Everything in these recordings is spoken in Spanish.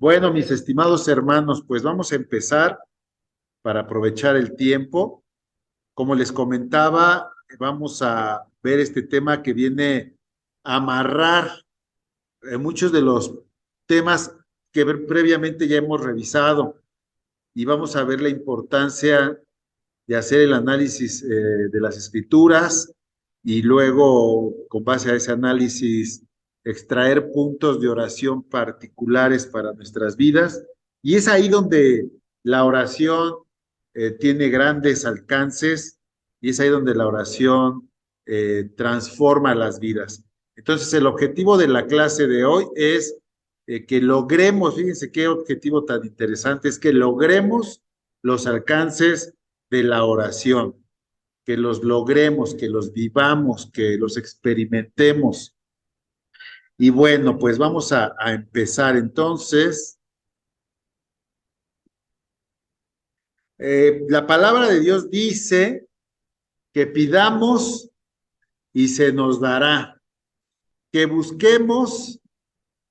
Bueno, mis estimados hermanos, pues vamos a empezar para aprovechar el tiempo. Como les comentaba, vamos a ver este tema que viene a amarrar muchos de los temas que previamente ya hemos revisado y vamos a ver la importancia de hacer el análisis de las escrituras y luego, con base a ese análisis, extraer puntos de oración particulares para nuestras vidas. Y es ahí donde la oración tiene grandes alcances y es ahí donde la oración transforma las vidas. Entonces, el objetivo de la clase de hoy es que logremos, fíjense qué objetivo tan interesante, es que logremos los alcances de la oración, que los logremos, que los vivamos, que los experimentemos. Y bueno, pues vamos a empezar entonces. La palabra de Dios dice que pidamos y se nos dará, que busquemos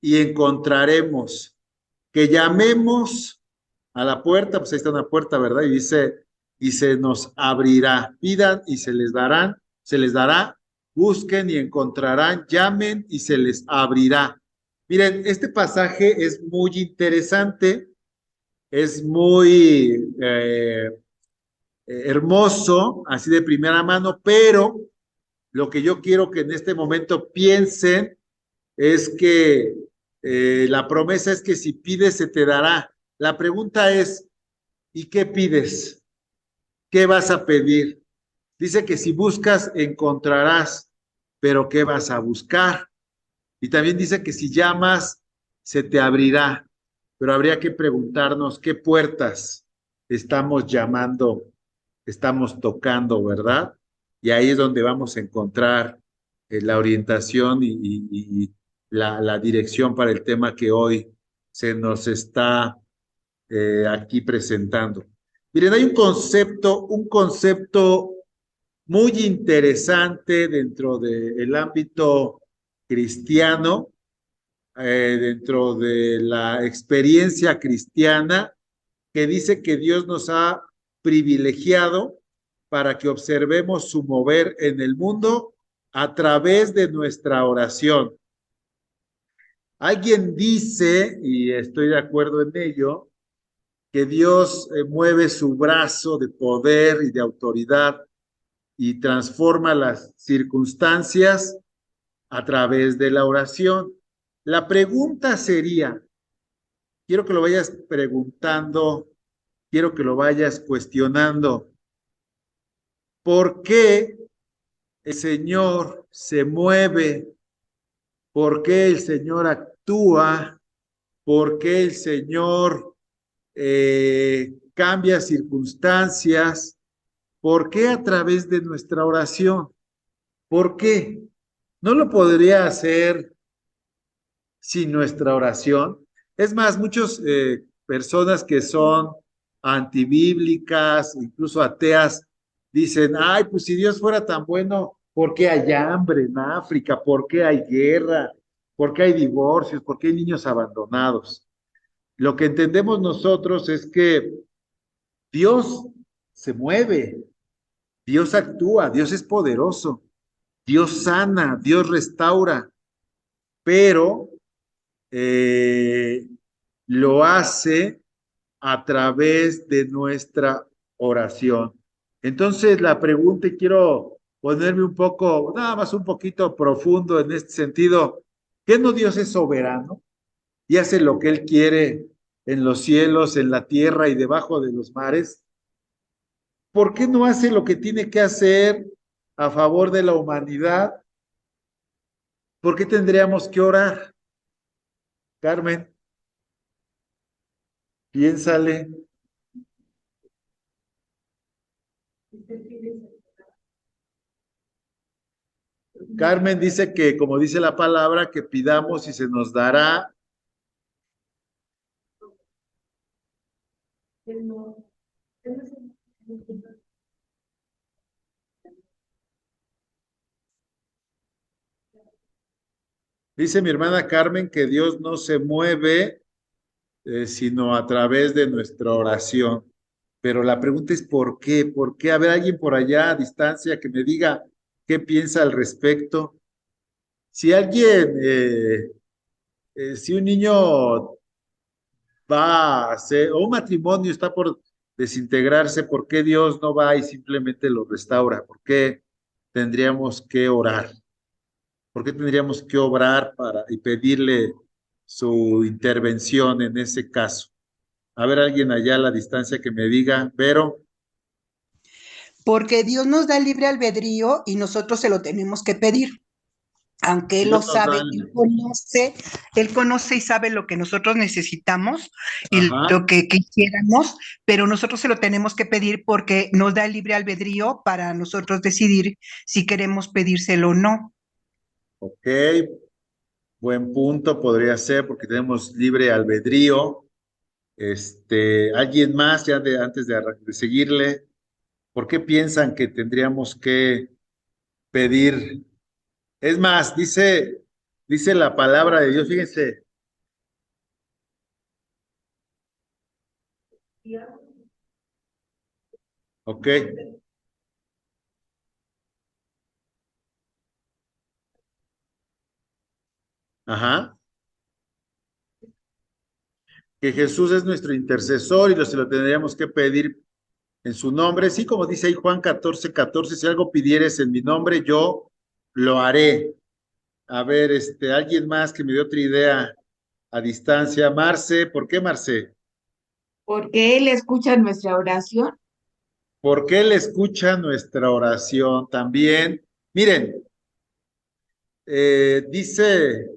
y encontraremos, que llamemos a la puerta, pues ahí está una puerta, ¿verdad? Y dice, y se nos abrirá. Pidan y se les dará, busquen y encontrarán, llamen y se les abrirá. Miren, este pasaje es muy interesante, es muy hermoso, así de primera mano, pero lo que yo quiero que en este momento piensen es que la promesa es que si pides se te dará. La pregunta es, ¿y qué pides? ¿Qué vas a pedir? Dice que si buscas, encontrarás, pero ¿qué vas a buscar? Y también dice que si llamas, se te abrirá, pero habría que preguntarnos qué puertas estamos llamando, estamos tocando, ¿verdad? Y ahí es donde vamos a encontrar la orientación y la dirección para el tema que hoy se nos está aquí presentando. Miren, hay un concepto muy interesante dentro del ámbito cristiano, dentro de la experiencia cristiana, que dice que Dios nos ha privilegiado para que observemos su mover en el mundo a través de nuestra oración. Alguien dice, y estoy de acuerdo en ello, que Dios mueve su brazo de poder y de autoridad y transforma las circunstancias a través de la oración. La pregunta sería, quiero que lo vayas preguntando, quiero que lo vayas cuestionando, ¿por qué el Señor se mueve? ¿Por qué el Señor actúa? ¿Por qué el Señor cambia circunstancias? ¿Por qué a través de nuestra oración? ¿Por qué? ¿No lo podría hacer sin nuestra oración? Es más, muchas personas que son antibíblicas, incluso ateas, dicen, ay, pues si Dios fuera tan bueno, ¿por qué hay hambre en África? ¿Por qué hay guerra? ¿Por qué hay divorcios? ¿Por qué hay niños abandonados? Lo que entendemos nosotros es que Dios se mueve, Dios actúa, Dios es poderoso, Dios sana, Dios restaura, pero eh, lo hace a través de nuestra oración. Entonces, la pregunta, y quiero ponerme un poco, nada más un poquito profundo en este sentido, ¿qué no Dios es soberano y hace lo que Él quiere en los cielos, en la tierra y debajo de los mares? ¿Por qué no hace lo que tiene que hacer a favor de la humanidad? ¿Por qué tendríamos que orar? Carmen, piénsale. Carmen dice que, como dice la palabra, que pidamos y se nos dará. Dice mi hermana Carmen que Dios no se mueve. sino a través de nuestra oración. Pero la pregunta es ¿por qué? ¿Por qué? A ver, alguien por allá a distancia que me diga qué piensa al respecto. Si alguien, si un niño va a hacer, o un matrimonio está por desintegrarse, ¿por qué Dios no va y simplemente lo restaura? ¿Por qué tendríamos que orar? ¿Por qué tendríamos que obrar para y pedirle su intervención en ese caso? A ver, alguien allá a la distancia que me diga, pero Porque Dios nos da libre albedrío y nosotros se lo tenemos que pedir. Aunque Él Dios lo nos sabe, da, Él conoce y sabe lo que nosotros necesitamos y ajá, lo que quisiéramos, pero nosotros se lo tenemos que pedir porque nos da el libre albedrío para nosotros decidir si queremos pedírselo o no. ok, buen punto podría ser porque tenemos libre albedrío. Alguien más ya antes de seguirle, ¿por qué piensan que tendríamos que pedir? Es más, dice la palabra de Dios, fíjense, ok, ajá, que Jesús es nuestro intercesor y se lo tendríamos que pedir en su nombre. Sí, como dice ahí Juan 14:14, si algo pidieres en mi nombre, yo lo haré. A ver, alguien más que me dio otra idea a distancia. Marce, ¿por qué Marce? Porque Él escucha nuestra oración. ¿Por qué Él escucha nuestra oración también? Miren, dice,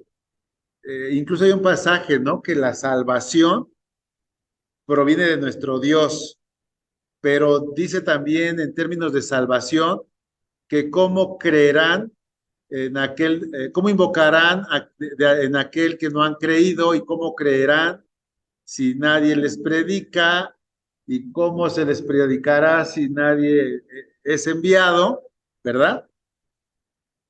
incluso hay un pasaje, ¿no? Que la salvación proviene de nuestro Dios, pero dice también en términos de salvación que cómo creerán en aquel, cómo invocarán en aquel que no han creído y cómo creerán si nadie les predica y cómo se les predicará si nadie es enviado, ¿verdad?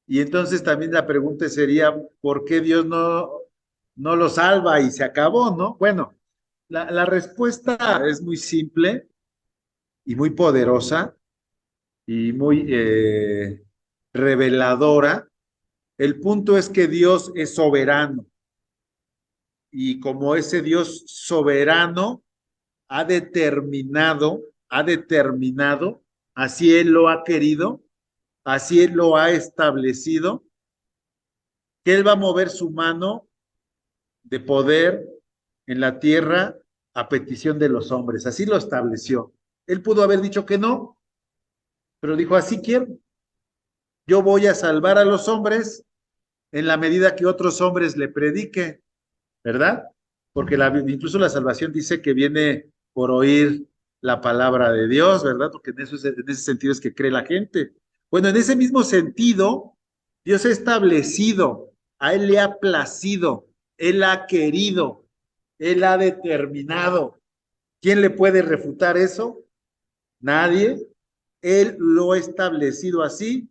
Y entonces también la pregunta sería, ¿por qué Dios no lo salva y se acabó, ¿no? Bueno, la respuesta es muy simple y muy poderosa y muy reveladora. El punto es que Dios es soberano y como ese Dios soberano ha determinado, así Él lo ha querido, así Él lo ha establecido, que Él va a mover su mano de poder en la tierra a petición de los hombres. Así lo estableció. Él pudo haber dicho que no, pero dijo, así quiero. Yo voy a salvar a los hombres en la medida que otros hombres le prediquen, ¿verdad? Porque incluso la salvación dice que viene por oír la palabra de Dios, ¿verdad? Porque en ese sentido es que cree la gente. Bueno, en ese mismo sentido, Dios ha establecido, a Él le ha placido, Él ha querido, Él ha determinado. ¿Quién le puede refutar eso? Nadie. Él lo ha establecido así,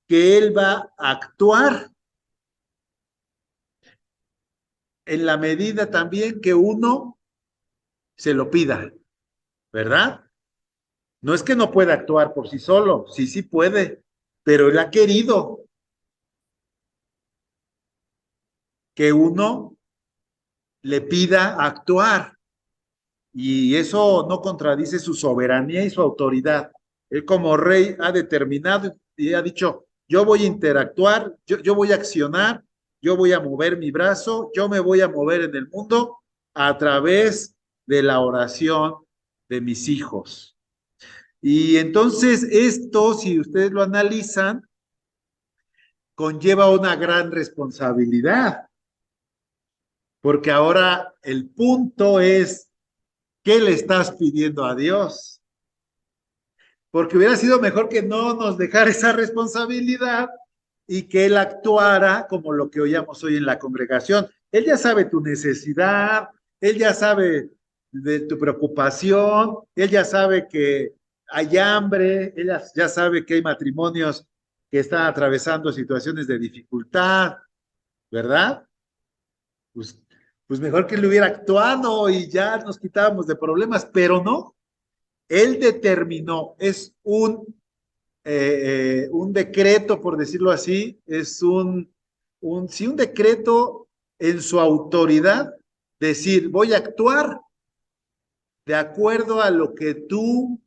que Él va a actuar en la medida también que uno se lo pida, ¿verdad? No es que no pueda actuar por sí solo, sí, sí puede, pero él ha querido que uno le pida actuar y eso no contradice su soberanía y su autoridad. Él como rey ha determinado y ha dicho, yo voy a interactuar, yo voy a accionar, yo voy a mover mi brazo, yo me voy a mover en el mundo a través de la oración de mis hijos. Y entonces esto, si ustedes lo analizan, conlleva una gran responsabilidad, porque ahora el punto es, ¿qué le estás pidiendo a Dios? Porque hubiera sido mejor que no nos dejara esa responsabilidad y que Él actuara como lo que oíamos hoy en la congregación. Él ya sabe tu necesidad, Él ya sabe de tu preocupación, Él ya sabe que hay hambre, Él ya sabe que hay matrimonios que están atravesando situaciones de dificultad, ¿verdad? Pues, pues mejor que él hubiera actuado y ya nos quitábamos de problemas, pero no, él determinó, es un decreto, por decirlo así, es sí, un decreto en su autoridad, decir, voy a actuar de acuerdo a lo que tú,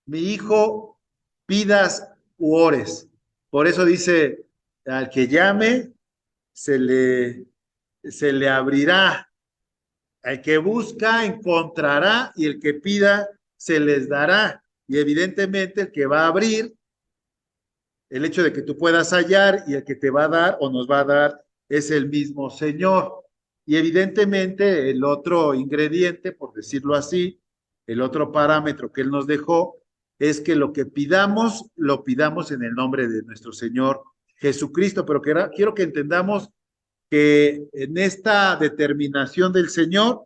mi hijo, pidas u ores. Por eso dice, al que llame, se le, se le abrirá. El que busca, encontrará, y el que pida, se les dará. Y evidentemente el que va a abrir, el hecho de que tú puedas hallar y el que te va a dar o nos va a dar es el mismo Señor. Y evidentemente el otro ingrediente, por decirlo así, el otro parámetro que Él nos dejó, es que lo que pidamos, lo pidamos en el nombre de nuestro Señor Jesucristo. Pero quiero que entendamos que en esta determinación del Señor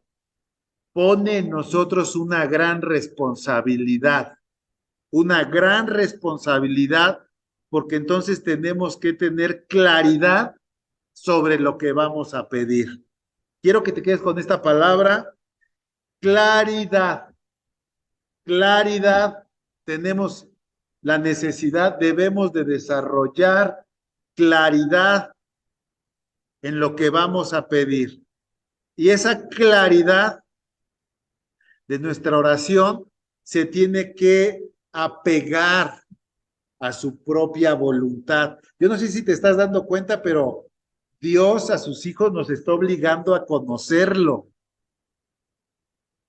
pone en nosotros una gran responsabilidad, porque entonces tenemos que tener claridad sobre lo que vamos a pedir. Quiero que te quedes con esta palabra, claridad. Claridad, tenemos la necesidad, debemos de desarrollar claridad en lo que vamos a pedir. Y esa claridad de nuestra oración se tiene que apegar a su propia voluntad. Yo no sé si te estás dando cuenta, pero Dios a sus hijos nos está obligando a conocerlo.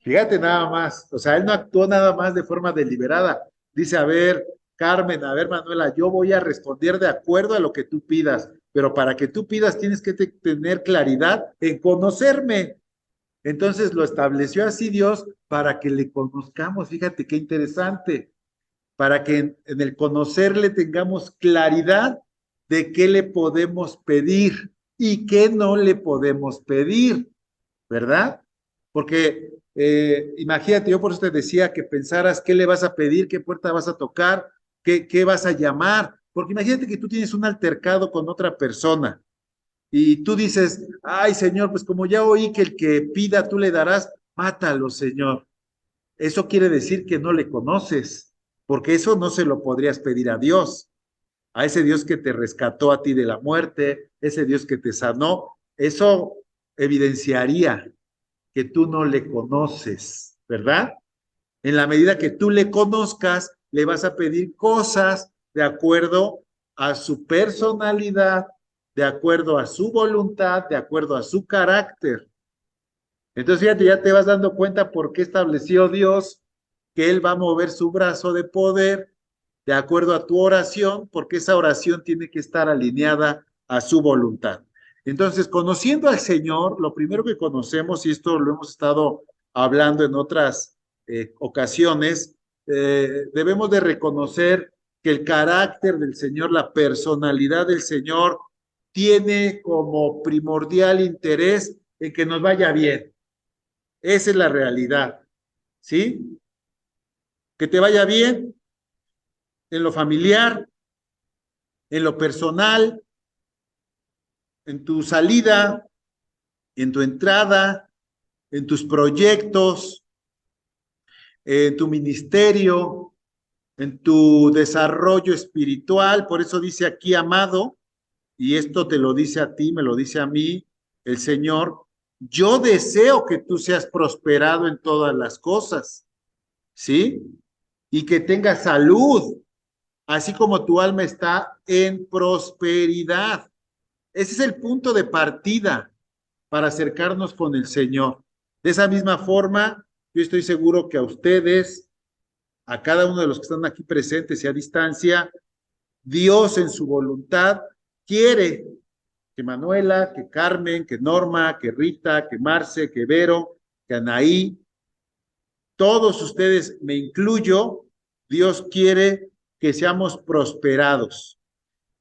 Fíjate nada más, o sea, Él no actuó nada más de forma deliberada. Dice, a ver, Carmen, a ver, Manuela, yo voy a responder de acuerdo a lo que tú pidas, pero para que tú pidas tienes que tener claridad en conocerme. Entonces lo estableció así Dios para que le conozcamos. Fíjate qué interesante, para que en el conocerle tengamos claridad de qué le podemos pedir y qué no le podemos pedir, ¿verdad? Porque imagínate, yo por eso te decía que pensaras qué le vas a pedir, qué puerta vas a tocar, qué vas a llamar, porque imagínate que tú tienes un altercado con otra persona y tú dices, ay Señor, pues como ya oí que el que pida tú le darás, mátalo, Señor. Eso quiere decir que no le conoces, porque eso no se lo podrías pedir a Dios, a ese Dios que te rescató a ti de la muerte, ese Dios que te sanó. Eso evidenciaría que tú no le conoces, ¿verdad? En la medida que tú le conozcas, le vas a pedir cosas de acuerdo a su personalidad, de acuerdo a su voluntad, de acuerdo a su carácter. Entonces, fíjate, ya te vas dando cuenta por qué estableció Dios que Él va a mover su brazo de poder de acuerdo a tu oración, porque esa oración tiene que estar alineada a su voluntad. Entonces, conociendo al Señor, lo primero que conocemos, y esto lo hemos estado hablando en otras ocasiones, debemos de reconocer que el carácter del Señor, la personalidad del Señor, tiene como primordial interés en que nos vaya bien. Esa es la realidad, ¿sí? Que te vaya bien en lo familiar, en lo personal, en tu salida, en tu entrada, en tus proyectos, en tu ministerio, en tu desarrollo espiritual. Por eso dice aquí, amado, y esto te lo dice a ti, me lo dice a mí, el Señor, yo deseo que tú seas prosperado en todas las cosas, ¿sí? Y que tengas salud, así como tu alma está en prosperidad. Ese es el punto de partida para acercarnos con el Señor. De esa misma forma, yo estoy seguro que a ustedes, a cada uno de los que están aquí presentes y a distancia, Dios en su voluntad quiere que Manuela, que Carmen, que Norma, que Rita, que Marce, que Vero, que Anaí, todos ustedes, me incluyo, Dios quiere que seamos prosperados,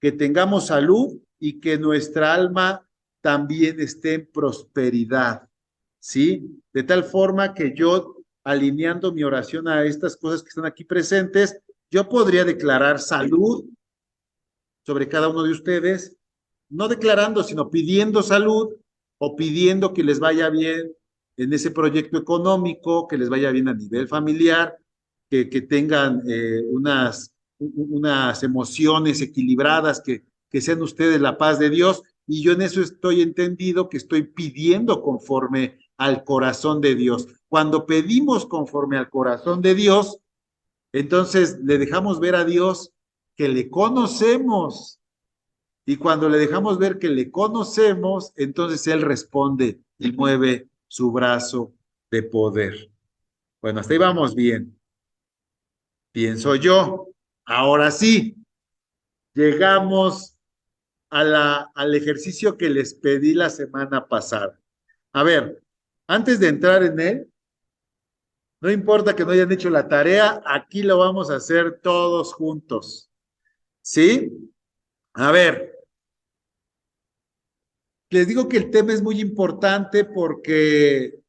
que tengamos salud y que nuestra alma también esté en prosperidad, ¿sí? De tal forma que yo, alineando mi oración a estas cosas que están aquí presentes, yo podría declarar salud sobre cada uno de ustedes, no declarando, sino pidiendo salud o pidiendo que les vaya bien en ese proyecto económico, que les vaya bien a nivel familiar, que tengan unas emociones equilibradas, que sean ustedes la paz de Dios. Y yo en eso estoy entendido que estoy pidiendo conforme al corazón de Dios. Cuando pedimos conforme al corazón de Dios, entonces le dejamos ver a Dios que le conocemos. Y cuando le dejamos ver que le conocemos, entonces Él responde y mueve su brazo de poder. Bueno, hasta ahí vamos bien. Pienso yo. Ahora sí, llegamos al ejercicio que les pedí la semana pasada. A ver, antes de entrar en él, no importa que no hayan hecho la tarea, aquí lo vamos a hacer todos juntos. ¿Sí? A ver, les digo que el tema es muy importante porque,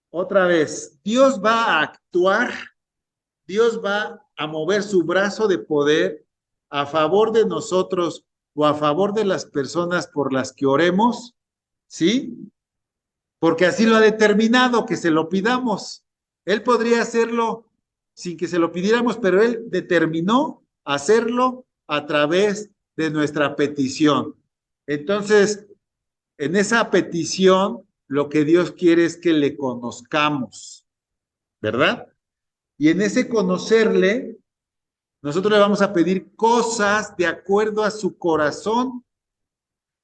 otra vez, Dios va a actuar, Dios va a mover su brazo de poder a favor de nosotros o a favor de las personas por las que oremos, ¿sí? Porque así lo ha determinado, que se lo pidamos. Él podría hacerlo sin que se lo pidiéramos, pero Él determinó hacerlo a través de nuestra petición. Entonces, en esa petición, lo que Dios quiere es que le conozcamos, ¿verdad? Y en ese conocerle, nosotros le vamos a pedir cosas de acuerdo a su corazón,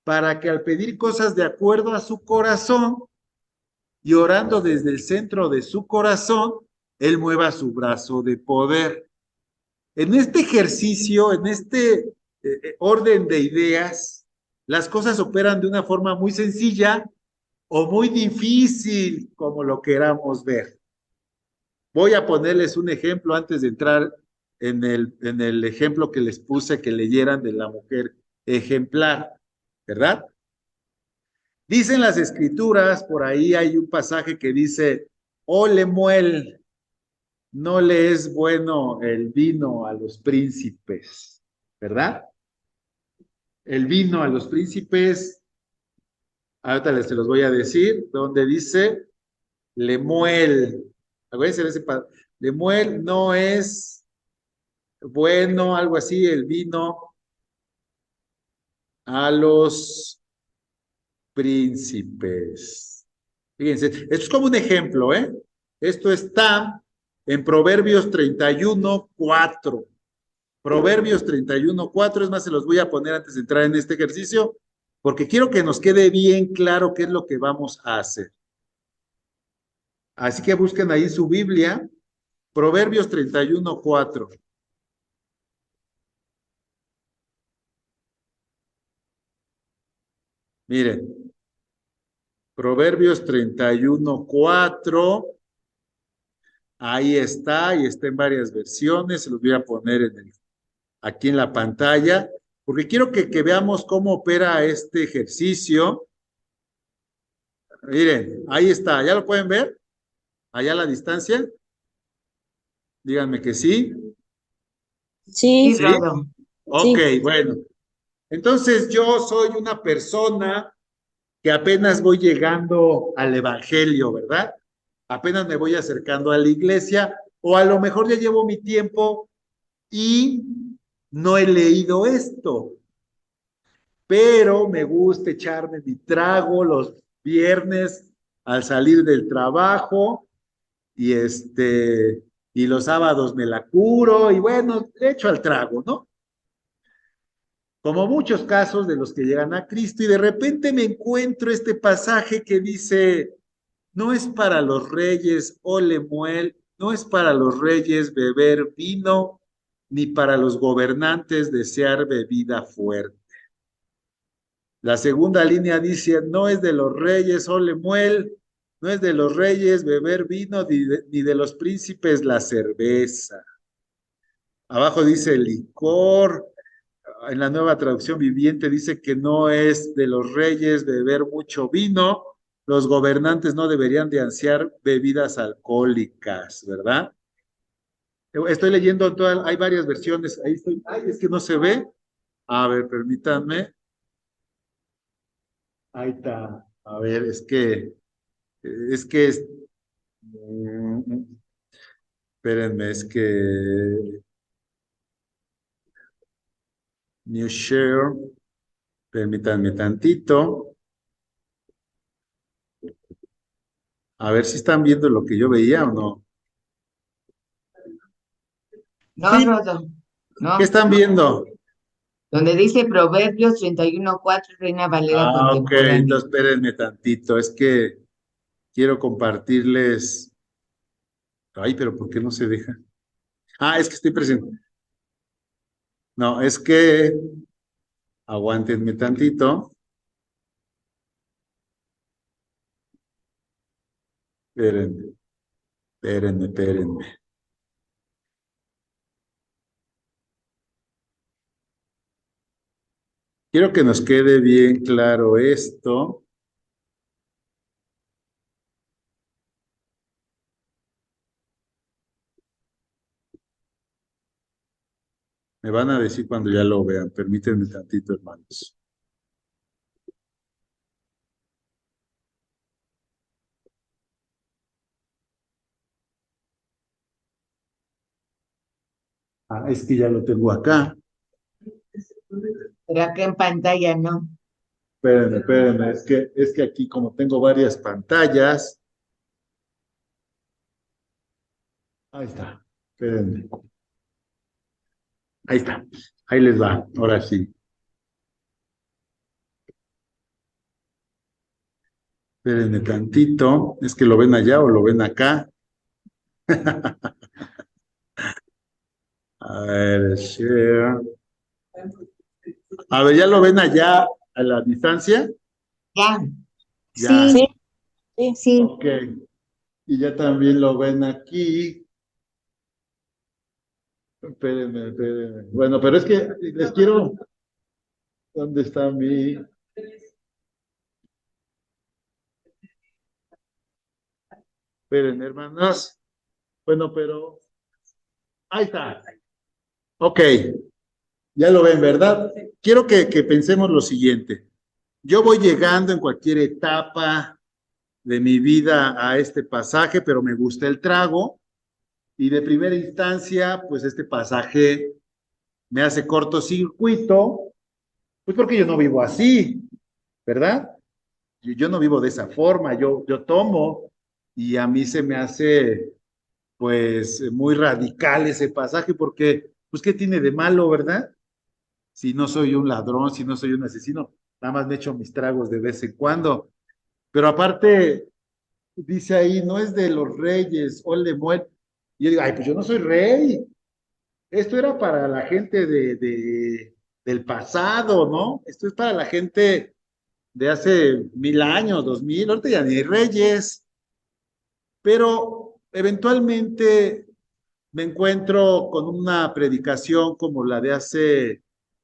para que al pedir cosas de acuerdo a su corazón y orando desde el centro de su corazón, Él mueva su brazo de poder. En este ejercicio, en este orden de ideas, las cosas operan de una forma muy sencilla o muy difícil, como lo queramos ver. Voy a ponerles un ejemplo antes de entrar en el ejemplo que les puse que leyeran de la mujer ejemplar, ¿verdad? Dicen las escrituras, por ahí hay un pasaje que dice, oh Lemuel, no le es bueno el vino a los príncipes, ¿verdad? El vino a los príncipes, ahorita les se los voy a decir, donde dice Lemuel. Acuérdense de ese Lemuel no es bueno, algo así, el vino a los príncipes. Fíjense, esto es como un ejemplo, ¿eh? Esto está en Proverbios 31:4. Proverbios 31:4, es más, se los voy a poner antes de entrar en este ejercicio, porque quiero que nos quede bien claro qué es lo que vamos a hacer. Así que busquen ahí su Biblia, Proverbios 31:4. Miren, Proverbios 31:4, ahí está, y está en varias versiones, se los voy a poner aquí en la pantalla, porque quiero que veamos cómo opera este ejercicio. Miren, ahí está, ¿ya lo pueden ver? Allá a la distancia. Díganme que sí. Sí, Sí, ¿Sí? Rodo. Ok, sí. bueno. Entonces yo soy una persona que apenas voy llegando al Evangelio, ¿verdad? Apenas me voy acercando a la iglesia, o a lo mejor ya llevo mi tiempo y no he leído esto, pero me gusta echarme mi trago los viernes al salir del trabajo y y los sábados me la curo y bueno, le echo al trago, ¿no? Como muchos casos de los que llegan a Cristo y de repente me encuentro este pasaje que dice, no es para los reyes, oh Lemuel, no es para los reyes beber vino, ni para los gobernantes desear bebida fuerte. La segunda línea dice, no es de los reyes, oh Lemuel, no es de los reyes beber vino, ni de los príncipes la cerveza. Abajo dice licor. En la Nueva Traducción Viviente dice que no es de los reyes beber mucho vino, los gobernantes no deberían de ansiar bebidas alcohólicas, ¿verdad? Estoy leyendo, hay varias versiones, ahí estoy, ay, es que no se ve. A ver, permítanme. Ahí está. A ver, es que, espérenme, es que, new share, permítanme tantito, a ver si están viendo lo que yo veía o no. No, Sí, Rodo, ¿qué no. están viendo? Donde dice Proverbios 31:4, Reina Valera Ah, ok, contemporánea. entonces espérenme tantito, es que quiero compartirles. Ay, pero ¿por qué no se deja? Ah, es que estoy presente. No, es que aguántenme tantito. Espérenme, espérenme. Quiero que nos quede bien claro esto. Me van a decir cuando ya lo vean. Permítanme tantito, hermanos. Ah, es que ya lo tengo acá. Pero acá en pantalla no. Espérenme. Es que aquí como tengo varias pantallas. Ahí está. Espérenme. Ahí está. Ahí les va. Ahora sí. Espérenme tantito. ¿Es que lo ven allá o lo ven acá? A ver, share. A ver, ¿ya lo ven allá a la distancia? Ya, Ya. Sí, sí, sí. Ok. Y ya también lo ven aquí. Espérenme. Bueno, pero es que les quiero. ¿Dónde está mi? Espérenme, hermanos. Bueno, pero ahí está. Ok, ya lo ven, ¿verdad? Quiero que pensemos lo siguiente. Yo voy llegando en cualquier etapa de mi vida a este pasaje, pero me gusta el trago. Y de primera instancia, pues este pasaje me hace cortocircuito, pues porque yo no vivo así, ¿verdad? Yo no vivo de esa forma, yo tomo y a mí se me hace pues muy radical ese pasaje porque pues ¿qué tiene de malo, verdad? Si no soy un ladrón, si no soy un asesino, nada más me echo mis tragos de vez en cuando. Pero aparte, dice ahí, no es de los reyes, o el de muerte. Y yo digo, ay, pues yo no soy rey. Esto era para la gente del pasado, ¿no? Esto es para la gente de hace 1000 años, 2000, ahorita ya ni hay reyes, pero eventualmente me encuentro con una predicación como la de hace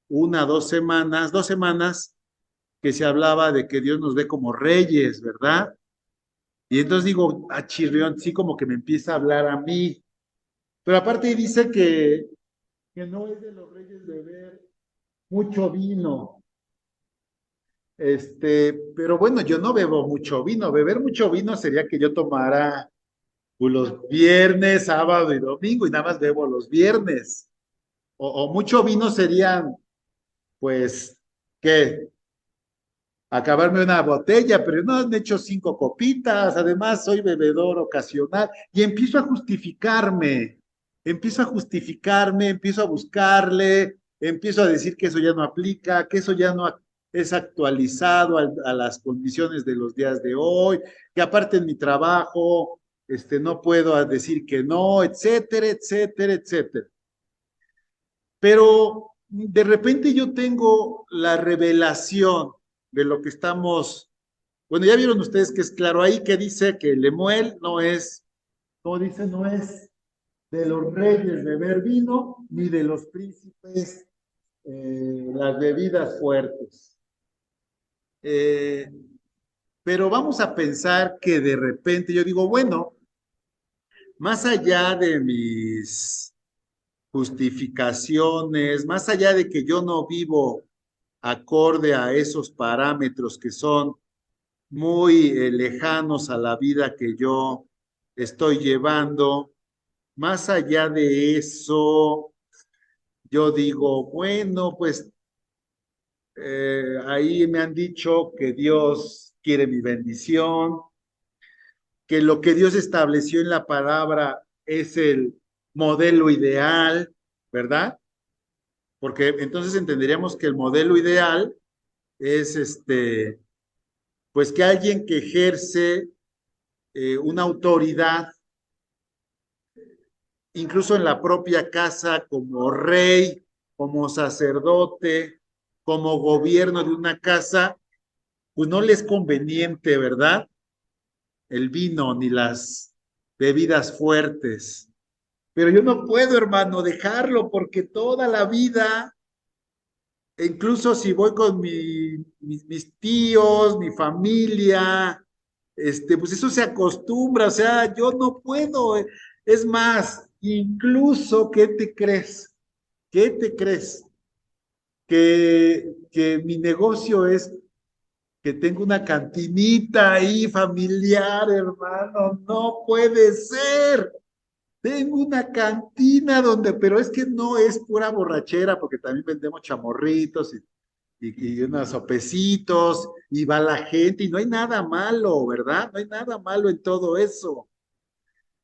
2 semanas, que se hablaba de que Dios nos ve como reyes, ¿verdad? Y entonces digo, a chirrión, sí como que me empieza a hablar a mí, pero aparte dice que no es de los reyes beber mucho vino. Pero bueno, yo no bebo mucho vino. Beber mucho vino sería que yo tomara pues, los viernes, sábado y domingo y nada más bebo los viernes. O mucho vino serían, pues, ¿qué? Acabarme una botella, pero no me echo 5 copitas. Además, soy bebedor ocasional y empiezo a buscarle, empiezo a decir que eso ya no aplica, que eso ya no es actualizado a las condiciones de los días de hoy, que aparte en mi trabajo, no puedo decir que no, etcétera, etcétera, etcétera. Pero de repente yo tengo la revelación de lo que estamos, bueno, ya vieron ustedes que es claro ahí que dice que Lemuel no es, como dice, no es de los reyes beber vino, ni de los príncipes las bebidas fuertes. Eh, pero vamos a pensar que de repente yo digo, bueno, más allá de mis justificaciones, más allá de que yo no vivo acorde a esos parámetros que son muy lejanos a la vida que yo estoy llevando. Más allá de eso, yo digo, bueno, pues ahí me han dicho que Dios quiere mi bendición, que lo que Dios estableció en la palabra es el modelo ideal, ¿verdad? Porque entonces entenderíamos que el modelo ideal es pues que alguien que ejerce una autoridad, incluso en la propia casa, como rey, como sacerdote, como gobierno de una casa, pues no les es conveniente, ¿verdad? El vino ni las bebidas fuertes. Pero yo no puedo, hermano, dejarlo porque toda la vida, incluso si voy con mis tíos, mi familia, pues eso se acostumbra, o sea, yo no puedo. Es más, incluso, ¿qué te crees? ¿Qué te crees? Que mi negocio es que tengo una cantinita ahí familiar, hermano, no puede ser. Tengo una cantina donde, pero es que no es pura borrachera, porque también vendemos chamorritos y unos sopecitos, y va la gente, y no hay nada malo, ¿verdad? No hay nada malo en todo eso.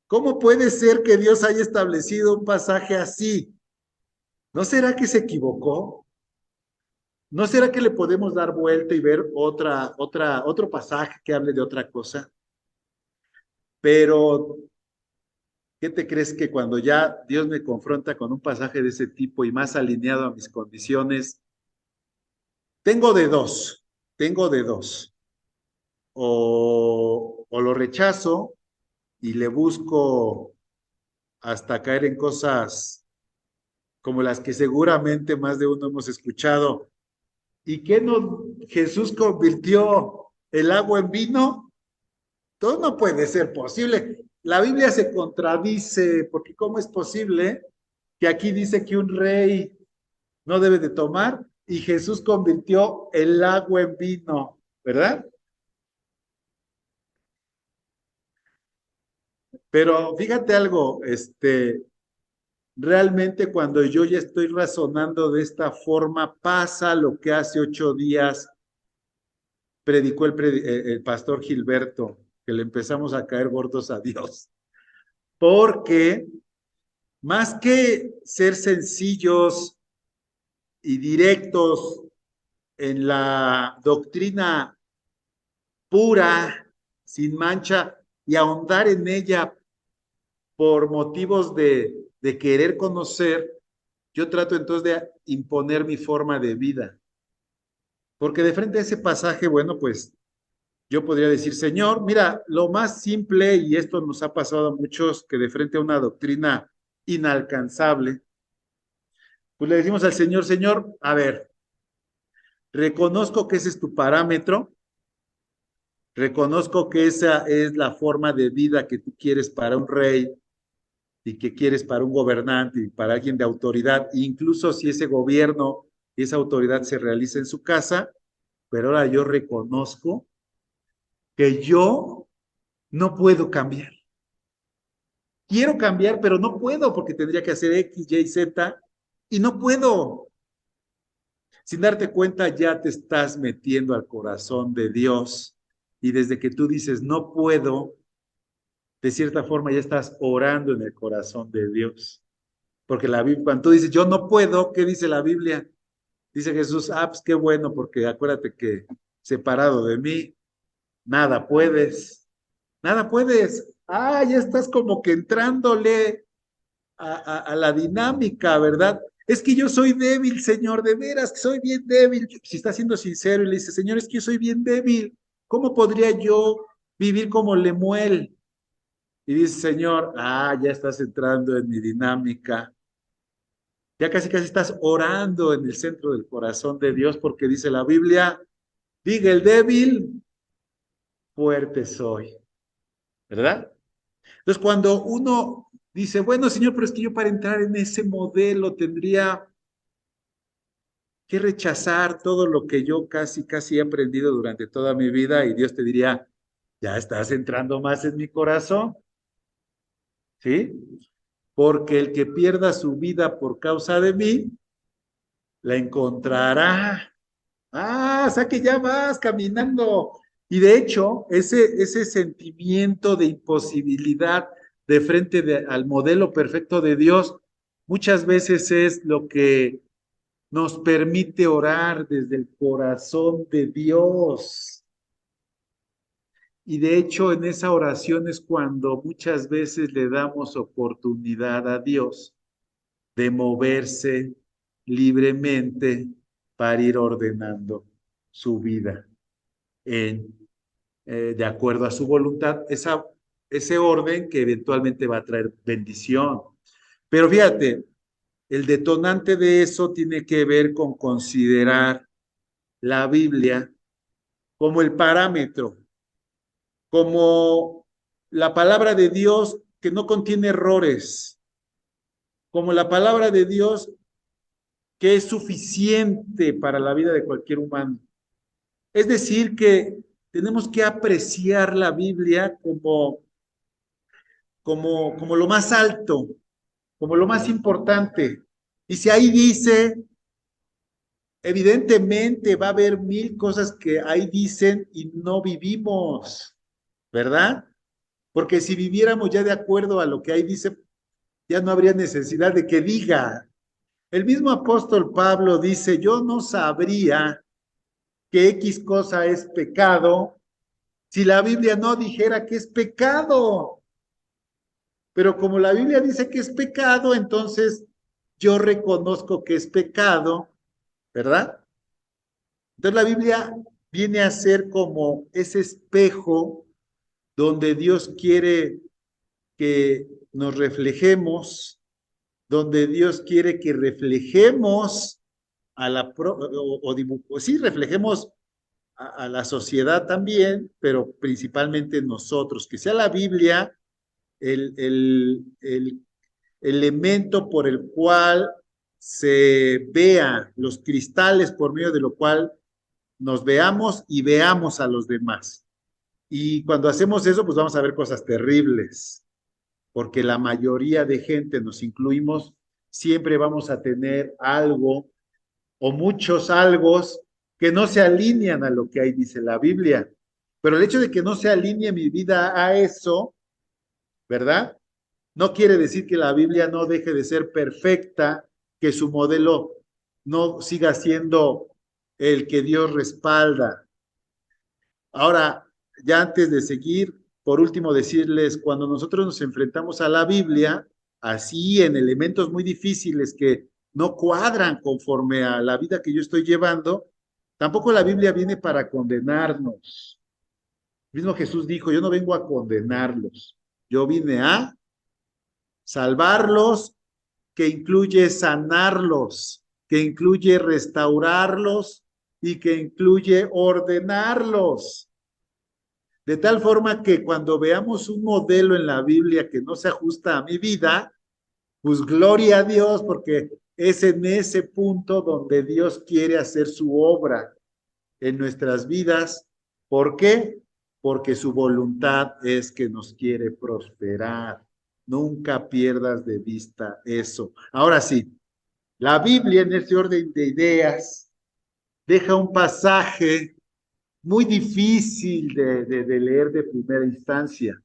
¿Cómo puede ser que Dios haya establecido un pasaje así? ¿No será que se equivocó? ¿No será que le podemos dar vuelta y ver otro pasaje que hable de otra cosa? Pero ¿qué te crees que cuando ya Dios me confronta con un pasaje de ese tipo y más alineado a mis condiciones, tengo de dos, tengo de dos. O lo rechazo y le busco hasta caer en cosas como las que seguramente más de uno hemos escuchado. ¿Y qué no Jesús convirtió el agua en vino? Todo no puede ser posible. La Biblia se contradice, porque ¿cómo es posible que aquí dice que un rey no debe de tomar y Jesús convirtió el agua en vino, ¿verdad? Pero fíjate algo, realmente cuando yo ya estoy razonando de esta forma, pasa lo que hace 8 días predicó el pastor Gilberto, que le empezamos a caer gordos a Dios. Porque más que ser sencillos y directos en la doctrina pura, sin mancha, y ahondar en ella por motivos de querer conocer, yo trato entonces de imponer mi forma de vida. Porque de frente a ese pasaje, bueno, pues yo podría decir, Señor, mira, lo más simple, y esto nos ha pasado a muchos, que de frente a una doctrina inalcanzable, pues le decimos al Señor, Señor, a ver, reconozco que ese es tu parámetro, reconozco que esa es la forma de vida que tú quieres para un rey y que quieres para un gobernante y para alguien de autoridad, incluso si ese gobierno y esa autoridad se realiza en su casa, pero ahora yo reconozco que yo no puedo cambiar. Quiero cambiar, pero no puedo porque tendría que hacer X, Y, Z y no puedo. Sin darte cuenta, ya te estás metiendo al corazón de Dios y desde que tú dices no puedo, de cierta forma ya estás orando en el corazón de Dios. Porque la Biblia, cuando tú dices yo no puedo, ¿qué dice la Biblia? Dice Jesús, pues qué bueno, porque acuérdate que separado de mí, nada puedes, nada puedes. Ya estás como que entrándole a la dinámica, ¿verdad? Es que yo soy débil, Señor, de veras, que soy bien débil. Si está siendo sincero y le dice, Señor, es que yo soy bien débil, ¿cómo podría yo vivir como Lemuel? Y dice, Señor, ya estás entrando en mi dinámica. Ya casi casi estás orando en el centro del corazón de Dios porque dice la Biblia, diga el débil, fuerte soy, ¿verdad? Entonces cuando uno dice, bueno, Señor, pero es que yo para entrar en ese modelo tendría que rechazar todo lo que yo casi he aprendido durante toda mi vida y Dios te diría, ya estás entrando más en mi corazón, ¿sí? Porque el que pierda su vida por causa de mí, la encontrará. Ah, o sea que ya vas caminando. Y de hecho, ese sentimiento de imposibilidad de frente al modelo perfecto de Dios, muchas veces es lo que nos permite orar desde el corazón de Dios. Y de hecho, en esa oración es cuando muchas veces le damos oportunidad a Dios de moverse libremente para ir ordenando su vida en, de acuerdo a su voluntad, ese orden que eventualmente va a traer bendición. Pero fíjate, el detonante de eso tiene que ver con considerar la Biblia como el parámetro, como la palabra de Dios que no contiene errores, como la palabra de Dios que es suficiente para la vida de cualquier humano. Es decir, que tenemos que apreciar la Biblia como lo más alto, como lo más importante. Y si ahí dice, evidentemente va a haber mil cosas que ahí dicen y no vivimos, ¿verdad? Porque si viviéramos ya de acuerdo a lo que ahí dice, ya no habría necesidad de que diga. El mismo apóstol Pablo dice, yo no sabría que X cosa es pecado si la Biblia no dijera que es pecado. Pero como la Biblia dice que es pecado, entonces yo reconozco que es pecado, ¿verdad? Entonces la Biblia viene a ser como ese espejo donde Dios quiere que nos reflejemos, donde Dios quiere que reflejemos a la, sí, reflejemos a la sociedad también, pero principalmente nosotros, que sea la Biblia el elemento por el cual se vea los cristales por medio de lo cual nos veamos y veamos a los demás. Y cuando hacemos eso, pues vamos a ver cosas terribles, porque la mayoría de gente, nos incluimos, siempre vamos a tener algo o muchos algos que no se alinean a lo que ahí dice la Biblia. Pero el hecho de que no se alinee mi vida a eso, ¿verdad? No quiere decir que la Biblia no deje de ser perfecta, que su modelo no siga siendo el que Dios respalda. Ahora, ya antes de seguir, por último decirles, cuando nosotros nos enfrentamos a la Biblia, así en elementos muy difíciles que no cuadran conforme a la vida que yo estoy llevando, tampoco la Biblia viene para condenarnos. El mismo Jesús dijo, yo no vengo a condenarlos, yo vine a salvarlos, que incluye sanarlos, que incluye restaurarlos y que incluye ordenarlos. De tal forma que cuando veamos un modelo en la Biblia que no se ajusta a mi vida, pues gloria a Dios, porque es en ese punto donde Dios quiere hacer su obra en nuestras vidas. ¿Por qué? Porque su voluntad es que nos quiere prosperar. Nunca pierdas de vista eso. Ahora sí, la Biblia en ese orden de ideas deja un pasaje muy difícil de leer de primera instancia,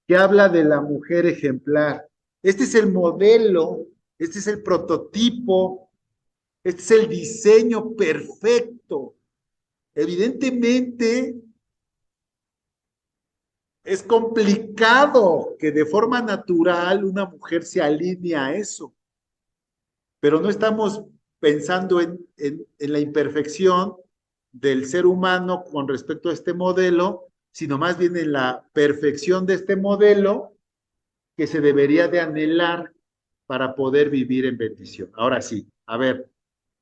que habla de la mujer ejemplar. Este es el modelo, este es el prototipo, este es el diseño perfecto. Evidentemente, es complicado que de forma natural una mujer se alinee a eso, pero no estamos pensando en la imperfección del ser humano con respecto a este modelo, sino más bien en la perfección de este modelo que se debería de anhelar para poder vivir en bendición. Ahora sí, a ver,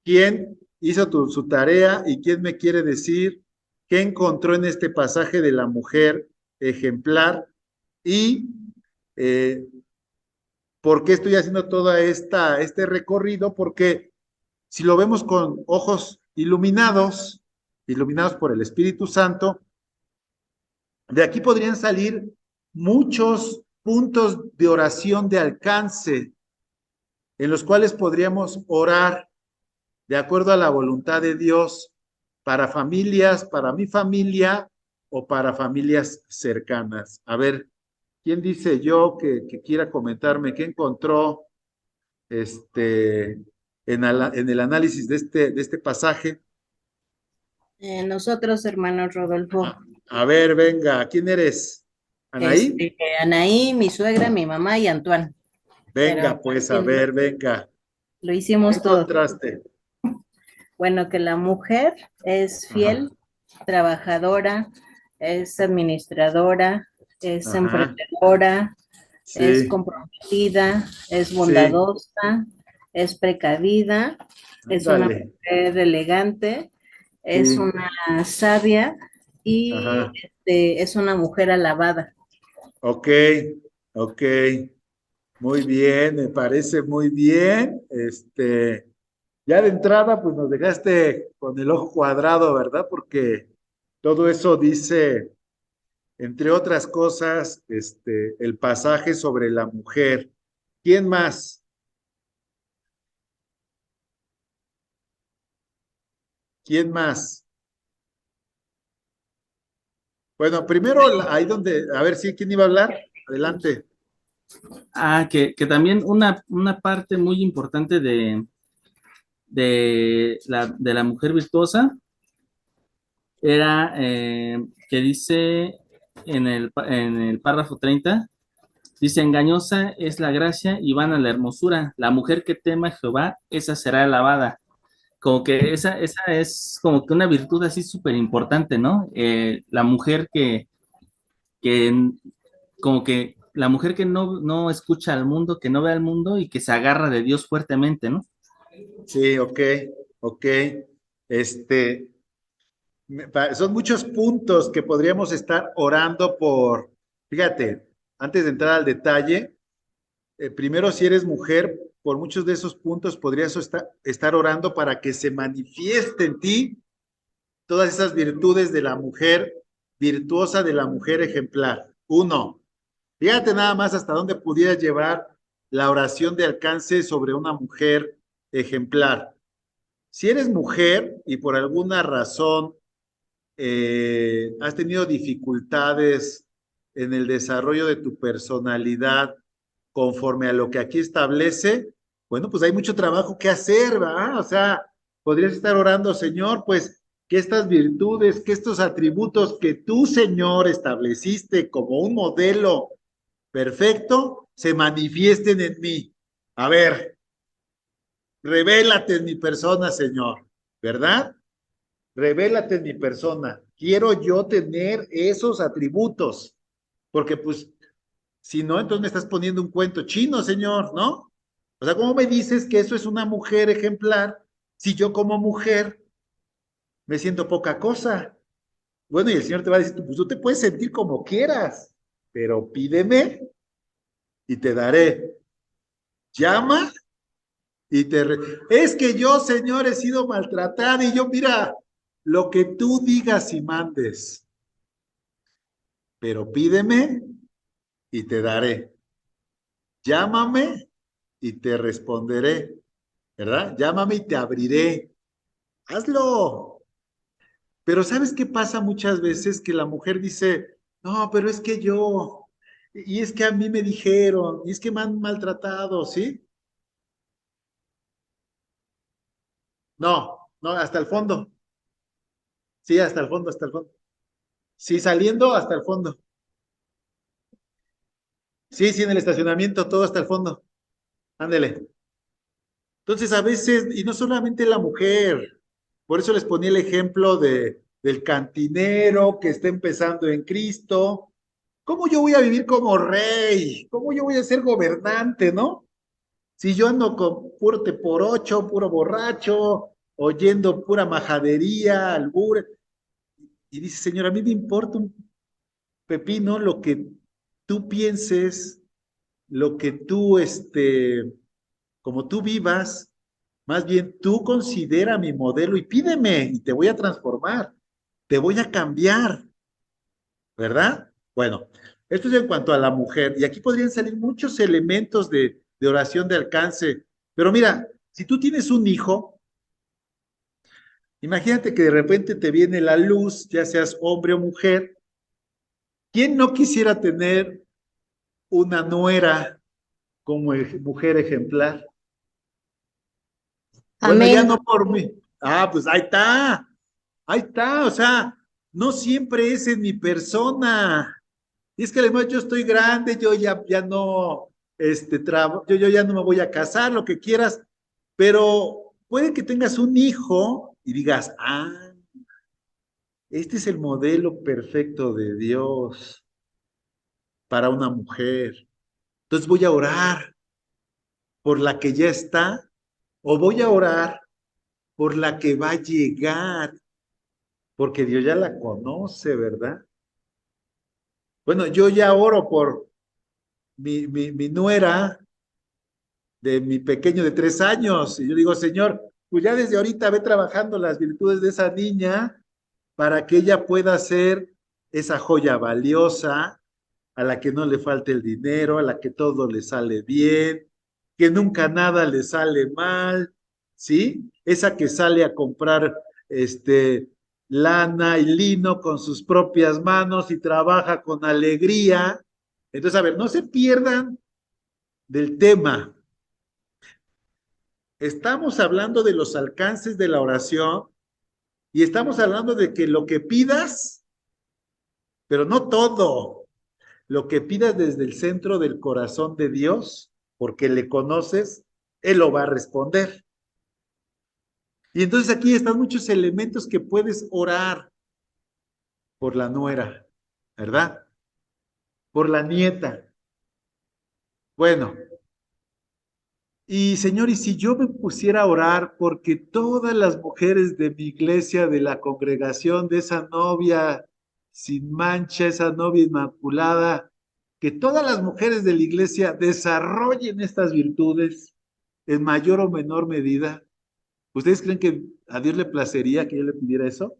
¿quién hizo su tarea y quién me quiere decir qué encontró en este pasaje de la mujer ejemplar y por qué estoy haciendo todo este recorrido? Porque si lo vemos con ojos iluminados, iluminados por el Espíritu Santo, de aquí podrían salir muchos puntos de oración de alcance en los cuales podríamos orar de acuerdo a la voluntad de Dios para familias, para mi familia o para familias cercanas. A ver, ¿quién dice yo que quiera comentarme qué encontró en el análisis de este pasaje? Nosotros, hermano Rodolfo, A ver, venga, ¿quién eres? ¿Anaí? Anaí, mi suegra, mi mamá y Antoine, pero Venga, pues, a ver, venga. lo ¿Qué hicimos todo. encontraste? Bueno, que la mujer es fiel, trabajadora, es administradora, es Ajá, emprendedora, es sí, comprometida, es sí, bondadosa, es precavida, es una ándale, mujer elegante, es sí, una sabia y ajá, es una mujer alabada. ok, ok, muy bien, me parece muy bien, ya de entrada, pues nos dejaste con el ojo cuadrado, ¿verdad? Porque todo eso dice, entre otras cosas, el pasaje sobre la mujer. ¿Quién más? ¿Quién más? Bueno, primero, ahí donde, a ver si, ¿quién iba a hablar? Adelante. Que también una parte muy importante de la mujer virtuosa era que dice en el párrafo 30, dice, engañosa es la gracia y vana la hermosura. La mujer que tema a Jehová, esa será alabada. Como que esa es como que una virtud así súper importante, ¿no? La mujer que como que la mujer que no escucha al mundo, que no ve al mundo y que se agarra de Dios fuertemente, ¿no? Sí, ok, ok. Este, son muchos puntos que podríamos estar orando por. Fíjate, antes de entrar al detalle, primero si eres mujer, por muchos de esos puntos podrías estar orando para que se manifieste en ti todas esas virtudes de la mujer virtuosa, de la mujer ejemplar. Uno, fíjate nada más hasta dónde pudieras llevar la oración de alcance sobre una mujer ejemplar. Si eres mujer y por alguna razón has tenido dificultades en el desarrollo de tu personalidad conforme a lo que aquí establece, bueno, pues hay mucho trabajo que hacer, ¿verdad? O sea, podrías estar orando, Señor, pues que estas virtudes, que estos atributos que tú, Señor, estableciste como un modelo perfecto, se manifiesten en mí. A ver, revélate en mi persona, Señor, ¿verdad? Revélate en mi persona. Quiero yo tener esos atributos, porque pues, si no, entonces me estás poniendo un cuento chino, Señor, ¿no? O sea, ¿cómo me dices que eso es una mujer ejemplar si yo como mujer me siento poca cosa? Bueno, y el Señor te va a decir, pues tú te puedes sentir como quieras, pero pídeme y te daré. Llama y Es que yo, Señor, he sido maltratada y yo, mira, lo que tú digas y mandes, pero pídeme y te daré. Llámame y te responderé, ¿verdad? Llámame y te abriré. Hazlo. Pero ¿sabes qué pasa muchas veces? Que la mujer dice, no, pero es que yo, y es que a mí me dijeron, y es que me han maltratado, ¿sí? No, no, hasta el fondo. Sí, hasta el fondo, hasta el fondo. Sí, saliendo hasta el fondo. Sí, sí, en el estacionamiento, todo hasta el fondo. Ándele. Entonces, a veces, y no solamente la mujer, por eso les ponía el ejemplo del cantinero que está empezando en Cristo. ¿Cómo yo voy a vivir como rey? ¿Cómo yo voy a ser gobernante, no? Si yo ando con puro te por ocho, puro borracho, oyendo pura majadería, albur, y dice, Señor, a mí me importa un pepino lo que tú pienses, lo que tú, como tú vivas, Más bien, tú considera mi modelo y pídeme y te voy a transformar, te voy a cambiar, ¿verdad? Bueno, esto es en cuanto a la mujer. Y aquí podrían salir muchos elementos de oración de alcance. Pero mira, si tú tienes un hijo, imagínate que de repente te viene la luz, ya seas hombre o mujer. ¿Quién no quisiera tener una nuera como mujer ejemplar? Bueno, ya Amén. no por mí. Ah, pues ahí está, o sea, no siempre es en mi persona. Y es que además yo estoy grande, yo ya no, yo ya no me voy a casar, lo que quieras, pero puede que tengas un hijo y digas, este es el modelo perfecto de Dios para una mujer. Entonces voy a orar por la que ya está o voy a orar por la que va a llegar, porque Dios ya la conoce, ¿verdad? Bueno, yo ya oro por mi nuera de mi pequeño de 3 años, y yo digo, Señor, pues ya desde ahorita ve trabajando las virtudes de esa niña para que ella pueda ser esa joya valiosa, a la que no le falte el dinero, a la que todo le sale bien, que nunca nada le sale mal, ¿sí? Esa que sale a comprar lana y lino con sus propias manos y trabaja con alegría. Entonces, a ver, no se pierdan del tema. Estamos hablando de los alcances de la oración y estamos hablando de que lo que pidas, pero no todo, lo que pidas desde el centro del corazón de Dios, porque le conoces, Él lo va a responder. Y entonces aquí están muchos elementos que puedes orar por la nuera, ¿verdad? Por la nieta. Bueno, y Señor, y si yo me pusiera a orar porque todas las mujeres de mi iglesia, de la congregación, de esa novia sin mancha, esa novia inmaculada, que todas las mujeres de la iglesia desarrollen estas virtudes en mayor o menor medida, ¿ustedes creen que a Dios le placería que yo le pidiera eso?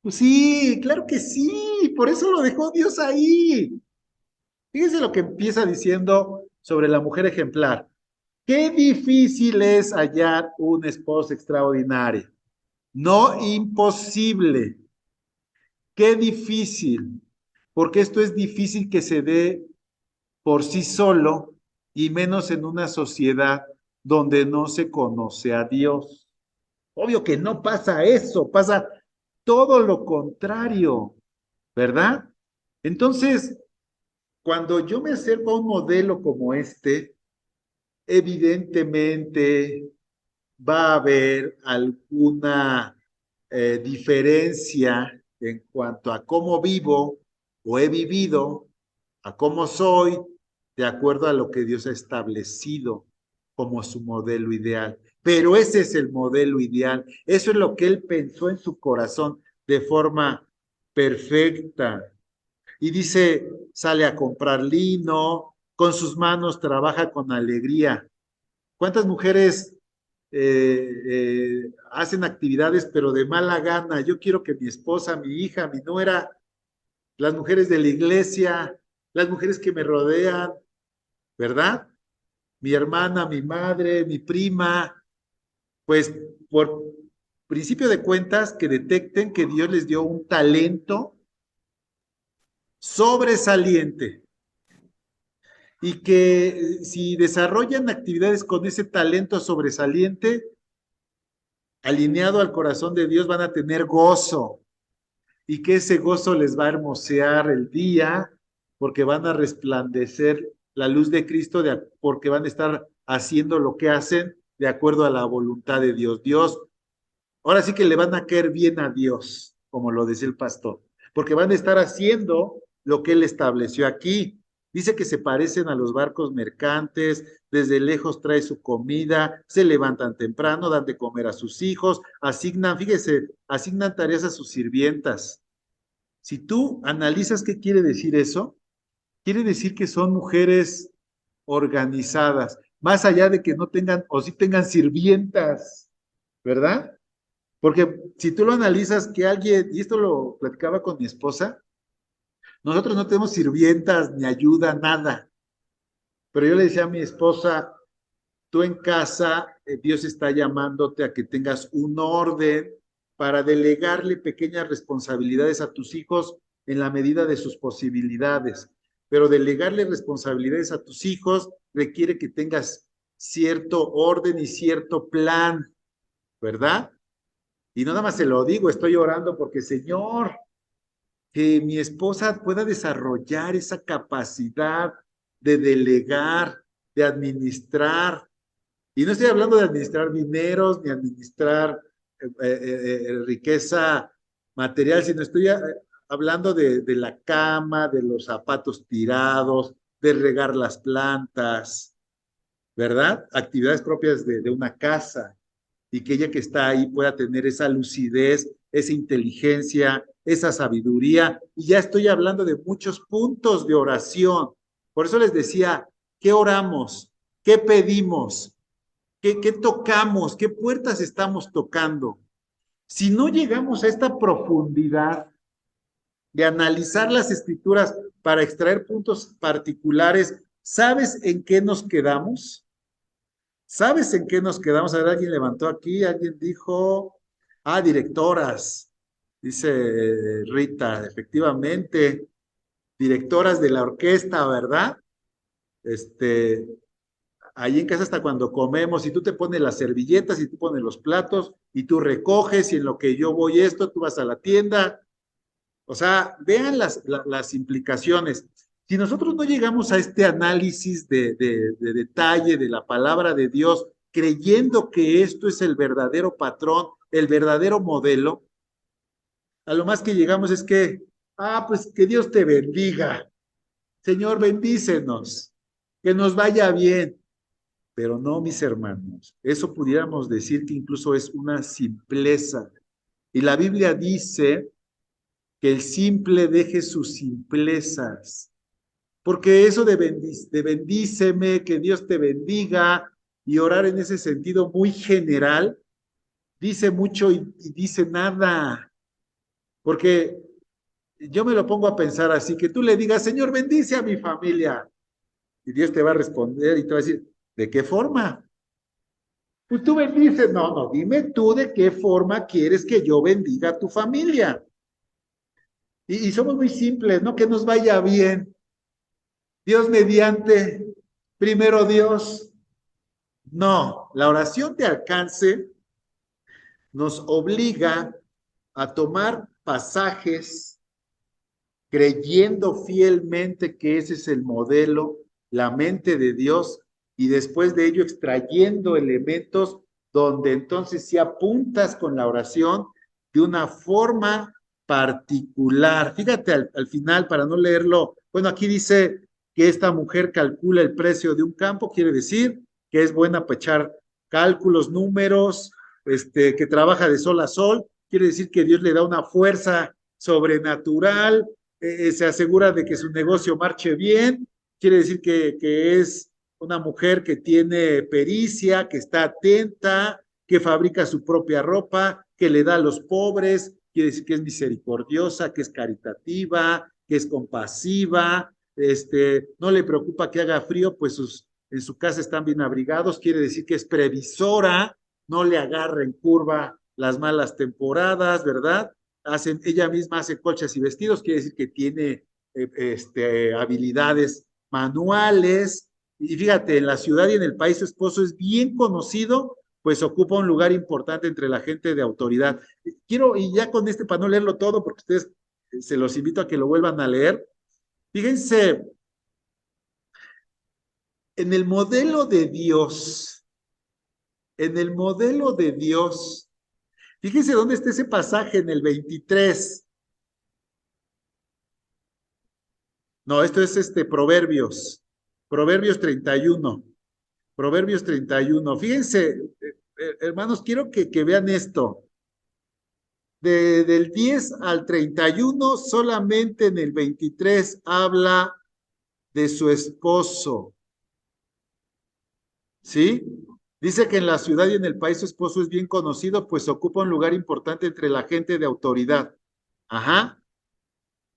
Pues sí, claro que sí, por eso lo dejó Dios ahí. Fíjense lo que empieza diciendo sobre la mujer ejemplar. Qué difícil es hallar un esposo extraordinario. No imposible. Qué difícil. Porque esto es difícil que se dé por sí solo y menos en una sociedad donde no se conoce a Dios. Obvio que no pasa eso, pasa todo lo contrario, ¿verdad? Entonces, cuando yo me acerco a un modelo como este, evidentemente va a haber alguna diferencia en cuanto a cómo vivo o he vivido, a cómo soy, de acuerdo a lo que Dios ha establecido como su modelo ideal. Pero ese es el modelo ideal. Eso es lo que Él pensó en su corazón de forma perfecta. Y dice, sale a comprar lino, con sus manos trabaja con alegría. ¿Cuántas mujeres hacen actividades pero de mala gana? Yo quiero que mi esposa, mi hija, mi nuera, las mujeres de la iglesia, las mujeres que me rodean, ¿verdad? Mi hermana, mi madre, mi prima, pues por principio de cuentas que detecten que Dios les dio un talento sobresaliente y que si desarrollan actividades con ese talento sobresaliente, alineado al corazón de Dios, van a tener gozo y que ese gozo les va a hermosear el día porque van a resplandecer la luz de Cristo porque van a estar haciendo lo que hacen de acuerdo a la voluntad de Dios. Dios, ahora sí que le van a caer bien a Dios, como lo dice el pastor, porque van a estar haciendo lo que Él estableció aquí. Dice que se parecen a los barcos mercantes, desde lejos trae su comida, se levantan temprano, dan de comer a sus hijos, asignan, fíjese, asignan tareas a sus sirvientas. Si tú analizas qué quiere decir eso, quiere decir que son mujeres organizadas. más allá de que no tengan, o sí tengan sirvientas, ¿verdad? Porque si tú lo analizas que alguien, y esto lo platicaba con mi esposa, nosotros no tenemos sirvientas ni ayuda, nada. Pero yo le decía a mi esposa, tú en casa, Dios está llamándote a que tengas un orden para delegarle pequeñas responsabilidades a tus hijos en la medida de sus posibilidades. Pero delegarle responsabilidades a tus hijos requiere que tengas cierto orden y cierto plan, ¿verdad? Y no nada más se lo digo, estoy orando porque, Señor, que mi esposa pueda desarrollar esa capacidad de delegar, de administrar. Y no estoy hablando de administrar dineros ni administrar riqueza material, sino estoy hablando de la cama, de los zapatos tirados, de regar las plantas, ¿verdad? Actividades propias de una casa y que ella que está ahí pueda tener esa lucidez, esa inteligencia, esa sabiduría. Y ya estoy hablando de muchos puntos de oración. Por eso les decía, ¿qué oramos? ¿Qué pedimos? ¿Qué tocamos? ¿Qué puertas estamos tocando? Si no llegamos a esta profundidad de analizar las escrituras para extraer puntos particulares, ¿sabes en qué nos quedamos? ¿Sabes en qué nos quedamos? A ver, alguien levantó aquí, alguien dijo, directoras, dice Rita, efectivamente, directoras de la orquesta, ¿verdad? Este, ahí en casa hasta cuando comemos, y tú te pones las servilletas y tú pones los platos y tú recoges y en lo que yo voy esto, tú vas a la tienda. O sea, vean las implicaciones. Si nosotros no llegamos a este análisis de detalle de la palabra de Dios, creyendo que esto es el verdadero patrón, el verdadero modelo, a lo más que llegamos es que, pues que Dios te bendiga. Señor, bendícenos, que nos vaya bien. Pero no, mis hermanos, eso pudiéramos decir que incluso es una simpleza. Y la Biblia dice que el simple deje sus simplezas. Porque eso de bendíceme, que Dios te bendiga, y orar en ese sentido muy general, dice mucho y dice nada. Porque yo me lo pongo a pensar así, que tú le digas, Señor, bendice a mi familia. Y Dios te va a responder y te va a decir, ¿de qué forma? Pues tú bendices, no, dime tú de qué forma quieres que yo bendiga a tu familia. Y somos muy simples, ¿no? Que nos vaya bien. Dios mediante, primero Dios. No, la oración de alcance nos obliga a tomar pasajes creyendo fielmente que ese es el modelo, la mente de Dios, y después de ello extrayendo elementos donde entonces si apuntas con la oración de una forma particular. Fíjate al final, para no leerlo, bueno, aquí dice que esta mujer calcula el precio de un campo, quiere decir que es buena para echar cálculos, números, que trabaja de sol a sol, quiere decir que Dios le da una fuerza sobrenatural, se asegura de que su negocio marche bien, quiere decir que es una mujer que tiene pericia, que está atenta, que fabrica su propia ropa, que le da a los pobres, quiere decir que es misericordiosa, que es caritativa, que es compasiva, no le preocupa que haga frío, pues en su casa están bien abrigados, quiere decir que es previsora, no le agarra en curva las malas temporadas, ¿verdad? Ella misma hace colchas y vestidos, quiere decir que tiene habilidades manuales. Y fíjate, en la ciudad y en el país su esposo es bien conocido, pues ocupa un lugar importante entre la gente de autoridad. Quiero, y ya con para no leerlo todo, porque ustedes se los invito a que lo vuelvan a leer. Fíjense, en el modelo de Dios, fíjense dónde está ese pasaje en el 23. No, esto es Proverbios 31. Proverbios 31. Fíjense, hermanos, quiero que vean esto. Del 10 al 31, solamente en el 23 habla de su esposo. ¿sí? Dice que en la ciudad y en el país su esposo es bien conocido, pues ocupa un lugar importante entre la gente de autoridad. Ajá.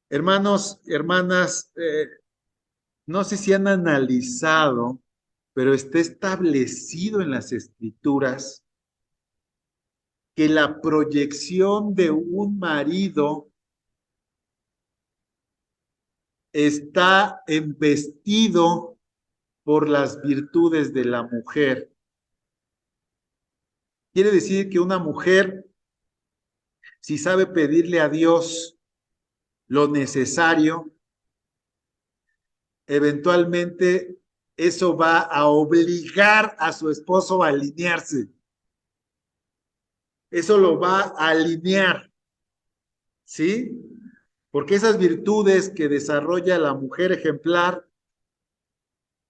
Hermanos, hermanas, no sé si han analizado, pero está establecido en las escrituras que la proyección de un marido está embestido por las virtudes de la mujer. Quiere decir que una mujer, si sabe pedirle a Dios lo necesario, eventualmente eso va a obligar a su esposo a alinearse. Eso lo va a alinear, ¿sí? Porque esas virtudes que desarrolla la mujer ejemplar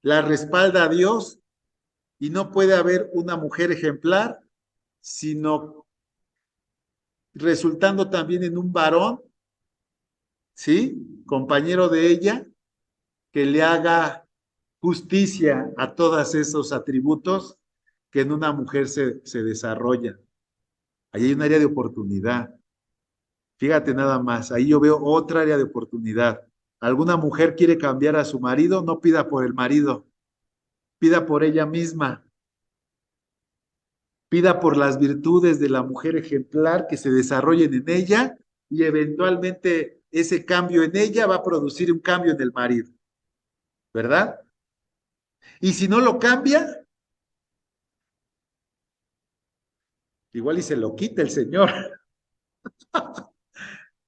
la respalda a Dios y no puede haber una mujer ejemplar, sino resultando también en un varón, ¿sí? Compañero de ella, que le haga justicia a todos esos atributos que en una mujer se desarrollan. Ahí hay un área de oportunidad. Fíjate nada más, ahí yo veo otra área de oportunidad. ¿Alguna mujer quiere cambiar a su marido? No pida por el marido, pida por ella misma. Pida por las virtudes de la mujer ejemplar que se desarrollen en ella y eventualmente ese cambio en ella va a producir un cambio en el marido, ¿verdad? Y si no lo cambia, igual y se lo quita el Señor.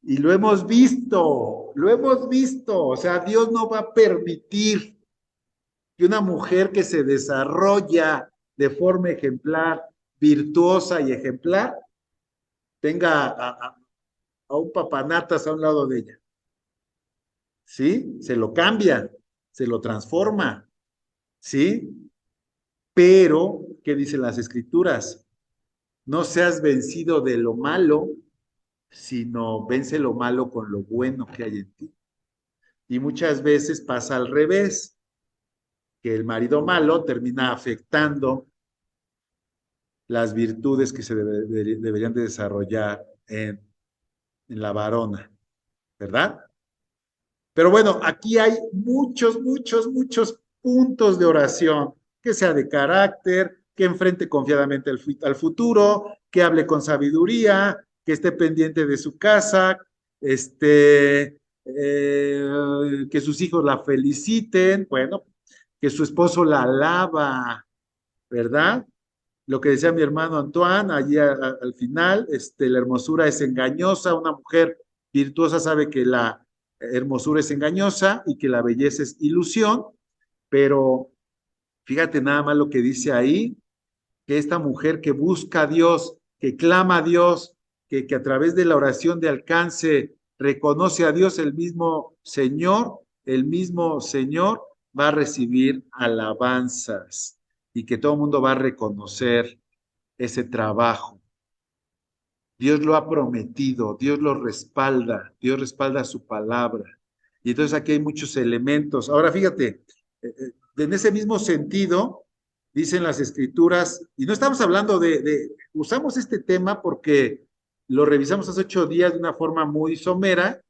Y lo hemos visto. O sea, Dios no va a permitir que una mujer que se desarrolla de forma ejemplar, virtuosa y ejemplar, tenga a un papanatas a un lado de ella. ¿Sí? Se lo cambia, se lo transforma, ¿sí? Pero, ¿qué dicen las escrituras? No seas vencido de lo malo, sino vence lo malo con lo bueno que hay en ti. Y muchas veces pasa al revés, que el marido malo termina afectando las virtudes que se deberían de desarrollar en la varona, ¿verdad? Pero bueno, aquí hay muchos puntos de oración, que sea de carácter, que enfrente confiadamente al futuro, que hable con sabiduría, que esté pendiente de su casa, que sus hijos la feliciten, bueno, que su esposo la alaba, ¿verdad? Lo que decía mi hermano Antoine, allí al final, la hermosura es engañosa, una mujer virtuosa sabe que la hermosura es engañosa y que la belleza es ilusión, pero fíjate nada más lo que dice ahí, que esta mujer que busca a Dios, que clama a Dios, que a través de la oración de alcance reconoce a Dios, el mismo Señor va a recibir alabanzas y que todo el mundo va a reconocer ese trabajo. Dios lo ha prometido, Dios lo respalda, Dios respalda su palabra. Y entonces aquí hay muchos elementos. Ahora fíjate, en ese mismo sentido, dicen las escrituras, y no estamos hablando usamos este tema porque lo revisamos hace 8 días de una forma muy somera,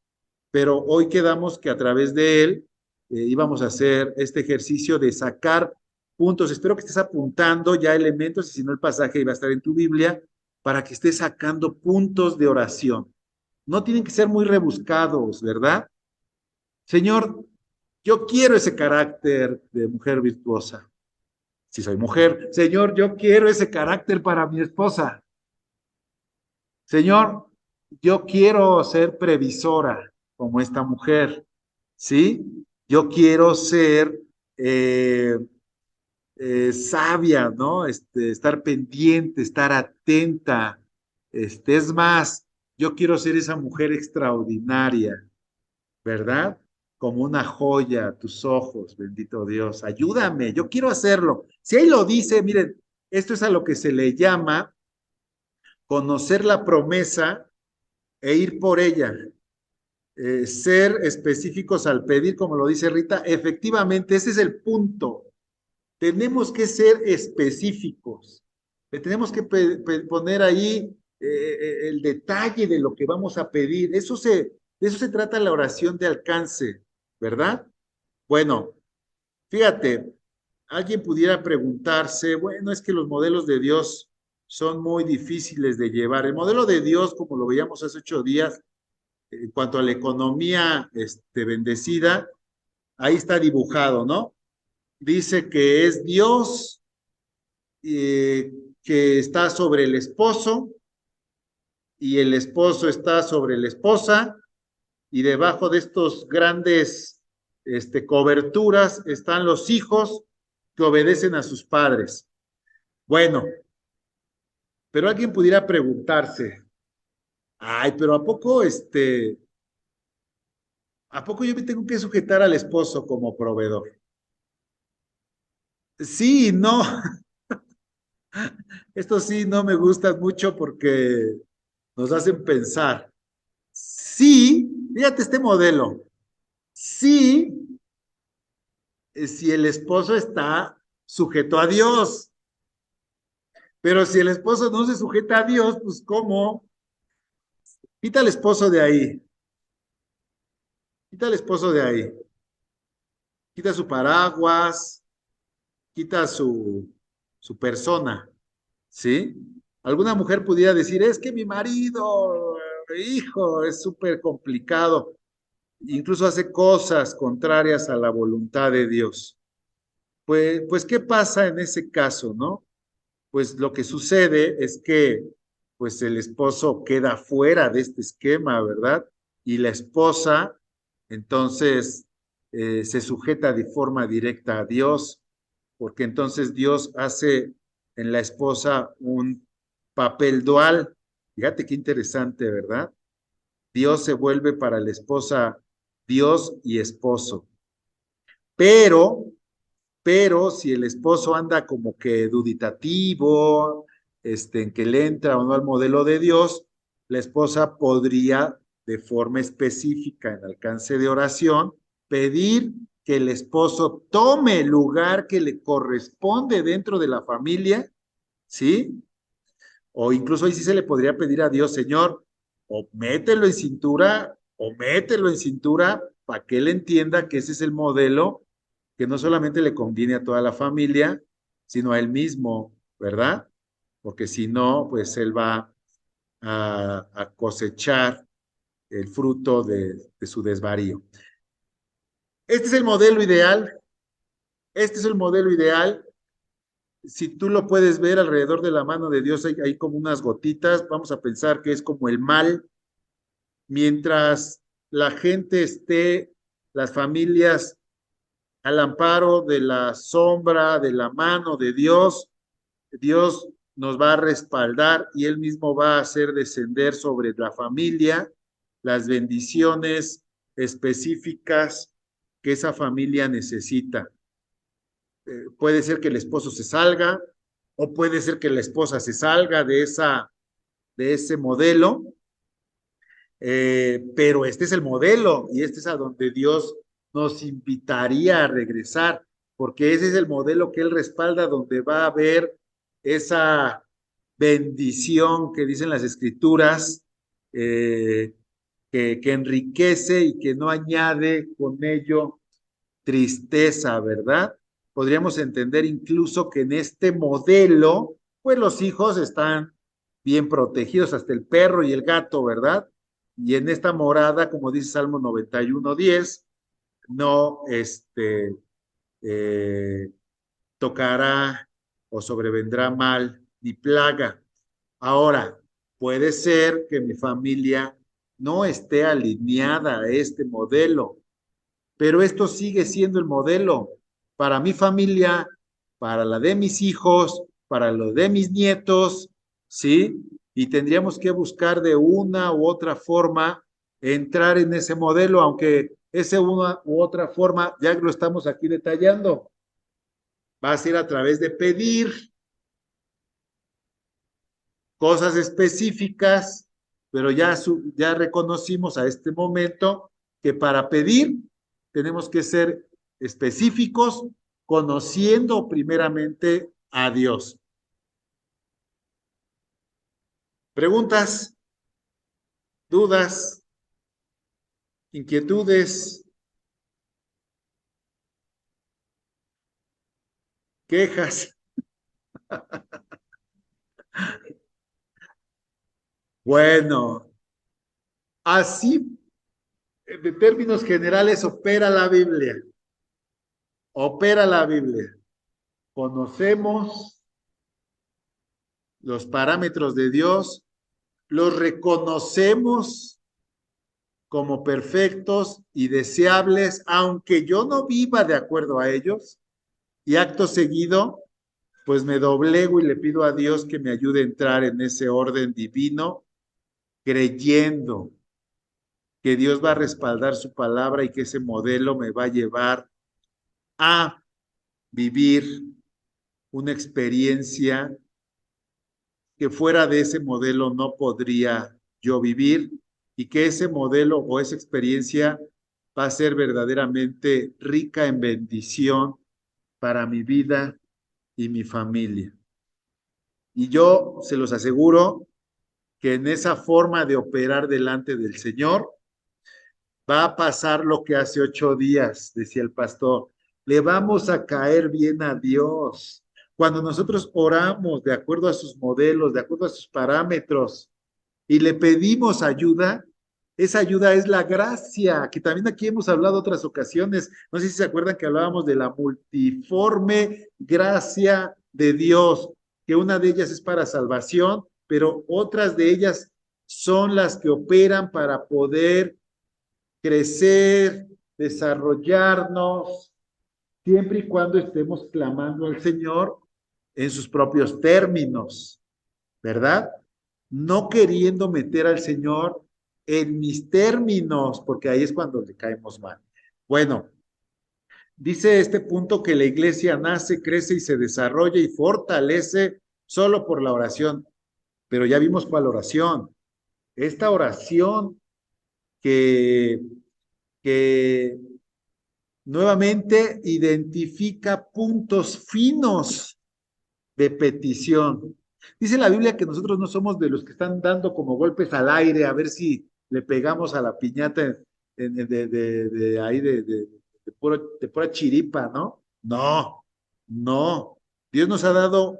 pero hoy quedamos que a través de él íbamos a hacer este ejercicio de sacar puntos. Espero que estés apuntando ya elementos, y si no el pasaje iba a estar en tu Biblia, para que estés sacando puntos de oración. No tienen que ser muy rebuscados, ¿verdad? Señor, yo quiero ese carácter de mujer virtuosa. Si soy mujer, Señor, yo quiero ese carácter para mi esposa. Señor, yo quiero ser previsora como esta mujer, ¿sí? Yo quiero ser sabia, ¿no? Estar pendiente, estar atenta. Es más, yo quiero ser esa mujer extraordinaria, ¿verdad? Como una joya a tus ojos, bendito Dios. Ayúdame, yo quiero hacerlo. Si ahí lo dice, miren, esto es a lo que se le llama conocer la promesa e ir por ella. Ser específicos al pedir, como lo dice Rita, efectivamente, ese es el punto. tenemos que ser específicos. Le tenemos que poner ahí el detalle de lo que vamos a pedir. De eso se trata la oración de alcance, ¿verdad? Bueno, fíjate, alguien pudiera preguntarse, bueno, es que los modelos de Dios son muy difíciles de llevar. El modelo de Dios, como lo veíamos hace 8 días, en cuanto a la economía bendecida, ahí está dibujado, ¿no? Dice que es Dios que está sobre el esposo y el esposo está sobre la esposa y debajo de estos grandes coberturas están los hijos que obedecen a sus padres. Bueno, pero alguien pudiera preguntarse, ay, pero ¿a poco yo me tengo que sujetar al esposo como proveedor? Sí, no, esto sí no me gusta mucho porque nos hacen pensar. Sí, fíjate este modelo. Sí, si el esposo está sujeto a Dios, pero si el esposo no se sujeta a Dios, pues ¿cómo? Quita al esposo de ahí, quita al esposo de ahí, quita su paraguas, quita su persona, ¿sí? Alguna mujer pudiera decir, es que mi marido, hijo, es súper complicado, incluso hace cosas contrarias a la voluntad de Dios. Pues, ¿qué pasa en ese caso, no? Pues lo que sucede es que, pues el esposo queda fuera de este esquema, ¿verdad? Y la esposa, entonces, se sujeta de forma directa a Dios, porque entonces Dios hace en la esposa un papel dual. Fíjate qué interesante, ¿verdad? Dios se vuelve para la esposa Dios y esposo. Pero si el esposo anda como que duditativo, en que le entra o no al modelo de Dios, la esposa podría, de forma específica en alcance de oración, pedir que el esposo tome el lugar que le corresponde dentro de la familia, ¿sí? O incluso ahí sí se le podría pedir a Dios, Señor, o mételo en cintura para que él entienda que ese es el modelo que no solamente le conviene a toda la familia, sino a él mismo, ¿verdad? Porque si no, pues él va a cosechar el fruto de su desvarío. Este es el modelo ideal, este es el modelo ideal. Si tú lo puedes ver alrededor de la mano de Dios, hay como unas gotitas, vamos a pensar que es como el mal, mientras la gente esté, las familias al amparo de la sombra, de la mano de Dios, Dios nos va a respaldar y Él mismo va a hacer descender sobre la familia las bendiciones específicas que esa familia necesita. Puede ser que el esposo se salga o puede ser que la esposa se salga de ese modelo, pero este es el modelo y este es a donde Dios nos invitaría a regresar, porque ese es el modelo que Él respalda, donde va a haber esa bendición que dicen las Escrituras, que enriquece y que no añade con ello tristeza, ¿verdad? Podríamos entender incluso que en este modelo, pues los hijos están bien protegidos, hasta el perro y el gato, ¿verdad? Y en esta morada, como dice Salmo 91:10, no eh, tocará o sobrevendrá mal ni plaga. Ahora, puede ser que mi familia no esté alineada a este modelo, pero esto sigue siendo el modelo para mi familia, para la de mis hijos, para lo de mis nietos, ¿sí? Y tendríamos que buscar de una u otra forma entrar en ese modelo, aunque esa una u otra forma ya lo estamos aquí detallando. Va a ser a través de pedir cosas específicas, pero ya reconocimos a este momento que para pedir tenemos que ser específicos conociendo primeramente a Dios. ¿Preguntas? ¿Dudas? ¿Inquietudes? ¿Quejas? Bueno, así, de términos generales, opera la Biblia. Opera la Biblia. Conocemos los parámetros de Dios, los reconocemos como perfectos y deseables, aunque yo no viva de acuerdo a ellos, y acto seguido, pues me doblego y le pido a Dios que me ayude a entrar en ese orden divino, creyendo que Dios va a respaldar su palabra y que ese modelo me va a llevar a vivir una experiencia que fuera de ese modelo no podría yo vivir, y que ese modelo o esa experiencia va a ser verdaderamente rica en bendición para mi vida y mi familia. Y yo se los aseguro que en esa forma de operar delante del Señor va a pasar lo que hace 8 días, decía el pastor. Le vamos a caer bien a Dios. Cuando nosotros oramos de acuerdo a sus modelos, de acuerdo a sus parámetros, y le pedimos ayuda, esa ayuda es la gracia, que también aquí hemos hablado otras ocasiones. No sé si se acuerdan que hablábamos de la multiforme gracia de Dios, que una de ellas es para salvación, pero otras de ellas son las que operan para poder crecer, desarrollarnos, siempre y cuando estemos clamando al Señor en sus propios términos, ¿verdad? No queriendo meter al Señor en mis términos, porque ahí es cuando le caemos mal. Bueno, dice este punto que la iglesia nace, crece y se desarrolla y fortalece solo por la oración, pero ya vimos cuál oración. Esta oración que, que nuevamente identifica puntos finos de petición. Dice la Biblia que nosotros no somos de los que están dando como golpes al aire a ver si le pegamos a la piñata de ahí de pura chiripa, ¿no? No, no. Dios nos ha dado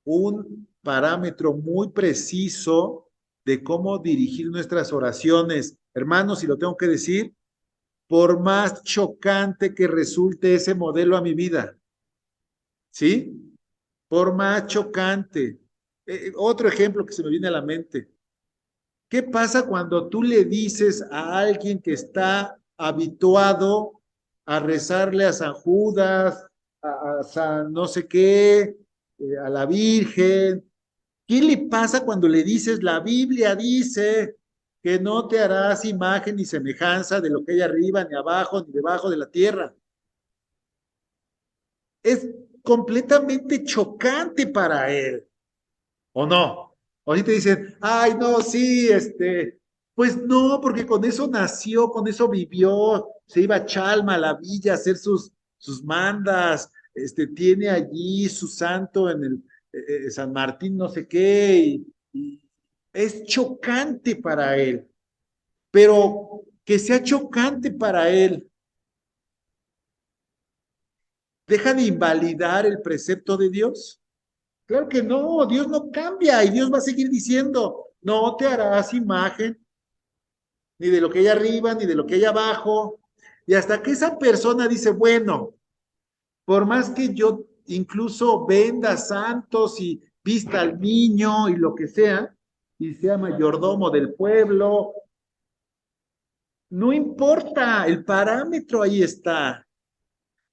un parámetro muy preciso de cómo dirigir nuestras oraciones. Hermanos, si lo tengo que decir, por más chocante que resulte ese modelo a mi vida, ¿sí? Por más chocante. Otro ejemplo que se me viene a la mente. ¿Qué pasa cuando tú le dices a alguien que está habituado a rezarle a San Judas, a San no sé qué, a la Virgen? ¿Qué le pasa cuando le dices, la Biblia dice que no te harás imagen ni semejanza de lo que hay arriba, ni abajo, ni debajo de la tierra? Es completamente chocante para él, ¿o no? O si te dicen, ay, no, sí, pues no, porque con eso nació, con eso vivió, se iba a Chalma, a la villa, a hacer sus mandas, tiene allí su santo en el San Martín, no sé qué, y es chocante para él, pero que sea chocante para él, ¿deja de invalidar el precepto de Dios? Claro que no, Dios no cambia y Dios va a seguir diciendo, no te harás imagen ni de lo que hay arriba, ni de lo que hay abajo. Y hasta que esa persona dice, bueno, por más que yo incluso venda santos y vista al niño y lo que sea, y sea mayordomo del pueblo, no importa, el parámetro ahí está.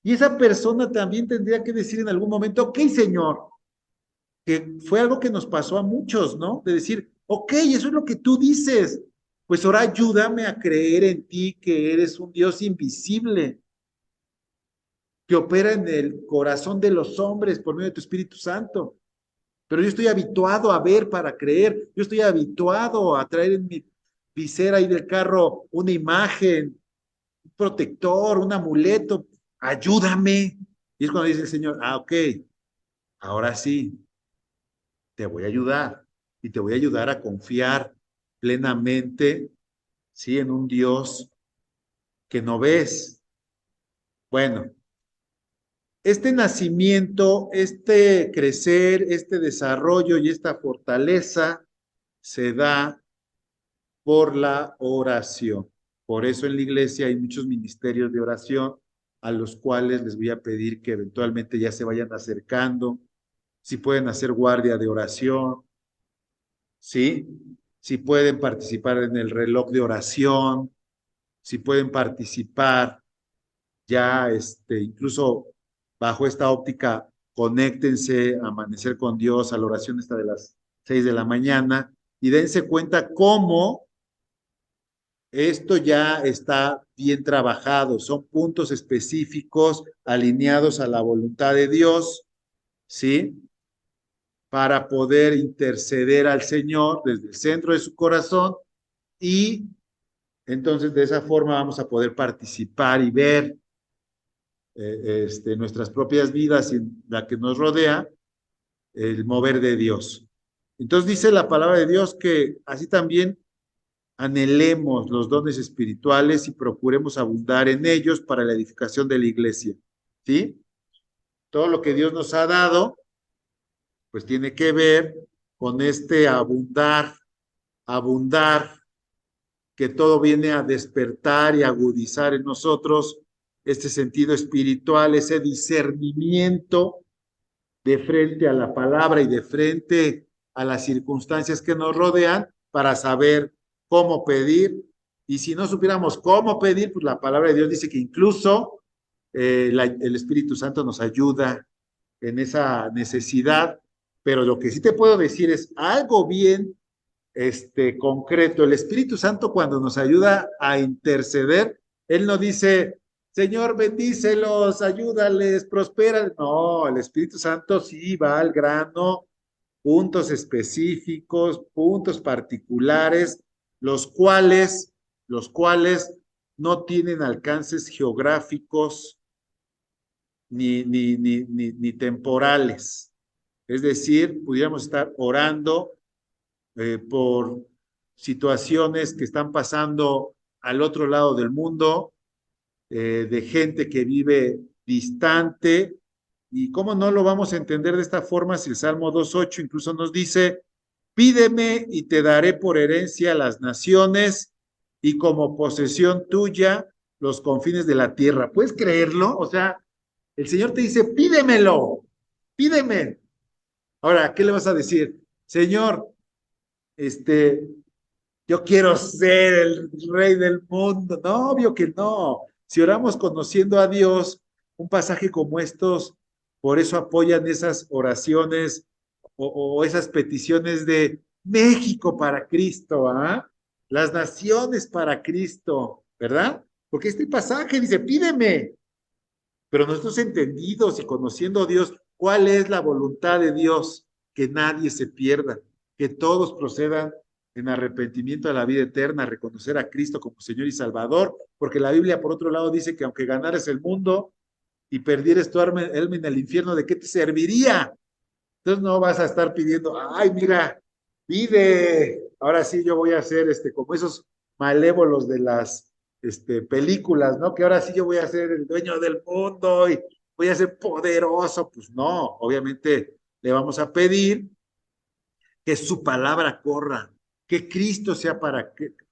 Y esa persona también tendría que decir en algún momento, ok, Señor, que fue algo que nos pasó a muchos, ¿no? De decir, ok, eso es lo que tú dices, pues ahora ayúdame a creer en ti que eres un Dios invisible, que opera en el corazón de los hombres por medio de tu Espíritu Santo. Pero yo estoy habituado a ver para creer, yo estoy habituado a traer en mi visera ahí del carro una imagen, un protector, un amuleto, ayúdame. Y es cuando dice el Señor, ok, ahora sí, te voy a ayudar y te voy a ayudar a confiar plenamente, sí, en un Dios que no ves. Bueno, este nacimiento, este crecer, este desarrollo y esta fortaleza se da por la oración. Por eso en la iglesia hay muchos ministerios de oración a los cuales les voy a pedir que eventualmente ya se vayan acercando, si pueden hacer guardia de oración, ¿sí? Si pueden participar en el reloj de oración, si pueden participar ya, incluso bajo esta óptica, conéctense a Amanecer con Dios, a la oración esta de las 6 de la mañana, y dense cuenta cómo esto ya está bien trabajado, son puntos específicos alineados a la voluntad de Dios, ¿sí? Para poder interceder al Señor desde el centro de su corazón y entonces de esa forma vamos a poder participar y ver nuestras propias vidas y la que nos rodea, el mover de Dios. Entonces dice la palabra de Dios que así también anhelemos los dones espirituales y procuremos abundar en ellos para la edificación de la iglesia. ¿Sí? Todo lo que Dios nos ha dado, pues tiene que ver con este abundar, abundar, que todo viene a despertar y agudizar en nosotros este sentido espiritual, ese discernimiento de frente a la palabra y de frente a las circunstancias que nos rodean para saber cómo pedir. Y si no supiéramos cómo pedir, pues la palabra de Dios dice que incluso el Espíritu Santo nos ayuda en esa necesidad. Pero lo que sí te puedo decir es algo bien concreto. El Espíritu Santo cuando nos ayuda a interceder, Él no dice, Señor, bendícelos, ayúdales, prospera. No, el Espíritu Santo sí va al grano, puntos específicos, puntos particulares, los cuales no tienen alcances geográficos ni temporales. Es decir, pudiéramos estar orando por situaciones que están pasando al otro lado del mundo, de gente que vive distante. ¿Y cómo no lo vamos a entender de esta forma si el Salmo 2.8 incluso nos dice, pídeme y te daré por herencia las naciones y como posesión tuya los confines de la tierra? ¿Puedes creerlo? O sea, el Señor te dice, pídemelo, pídeme. Ahora, ¿qué le vas a decir? Señor, este, yo quiero ser el rey del mundo. No, obvio que no. Si oramos conociendo a Dios, un pasaje como estos, por eso apoyan esas oraciones o esas peticiones de México para Cristo, ¿ah? Las naciones para Cristo, ¿verdad? Porque este pasaje dice, pídeme, pero nosotros entendidos y conociendo a Dios, ¿cuál es la voluntad de Dios? Que nadie se pierda, que todos procedan en arrepentimiento a la vida eterna, a reconocer a Cristo como Señor y Salvador, porque la Biblia, por otro lado, dice que aunque ganares el mundo y perdieres tu alma en el infierno, ¿de qué te serviría? Entonces no vas a estar pidiendo, ay, mira, pide, ahora sí yo voy a hacer como esos malévolos de las películas, ¿no? Que ahora sí yo voy a ser el dueño del mundo y voy a ser poderoso. Pues no, obviamente le vamos a pedir que su palabra corra, que Cristo sea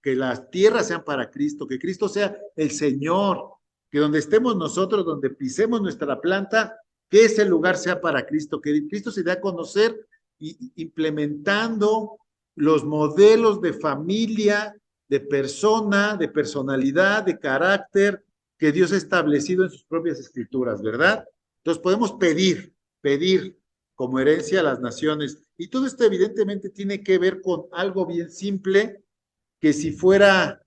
que las tierras sean para Cristo, que Cristo sea el Señor, que donde estemos nosotros, donde pisemos nuestra planta, que ese lugar sea para Cristo, que Cristo se dé a conocer implementando los modelos de familia, de persona, de personalidad, de carácter que Dios ha establecido en sus propias escrituras, ¿verdad? Entonces podemos pedir como herencia a las naciones. Y todo esto evidentemente tiene que ver con algo bien simple, que si fuera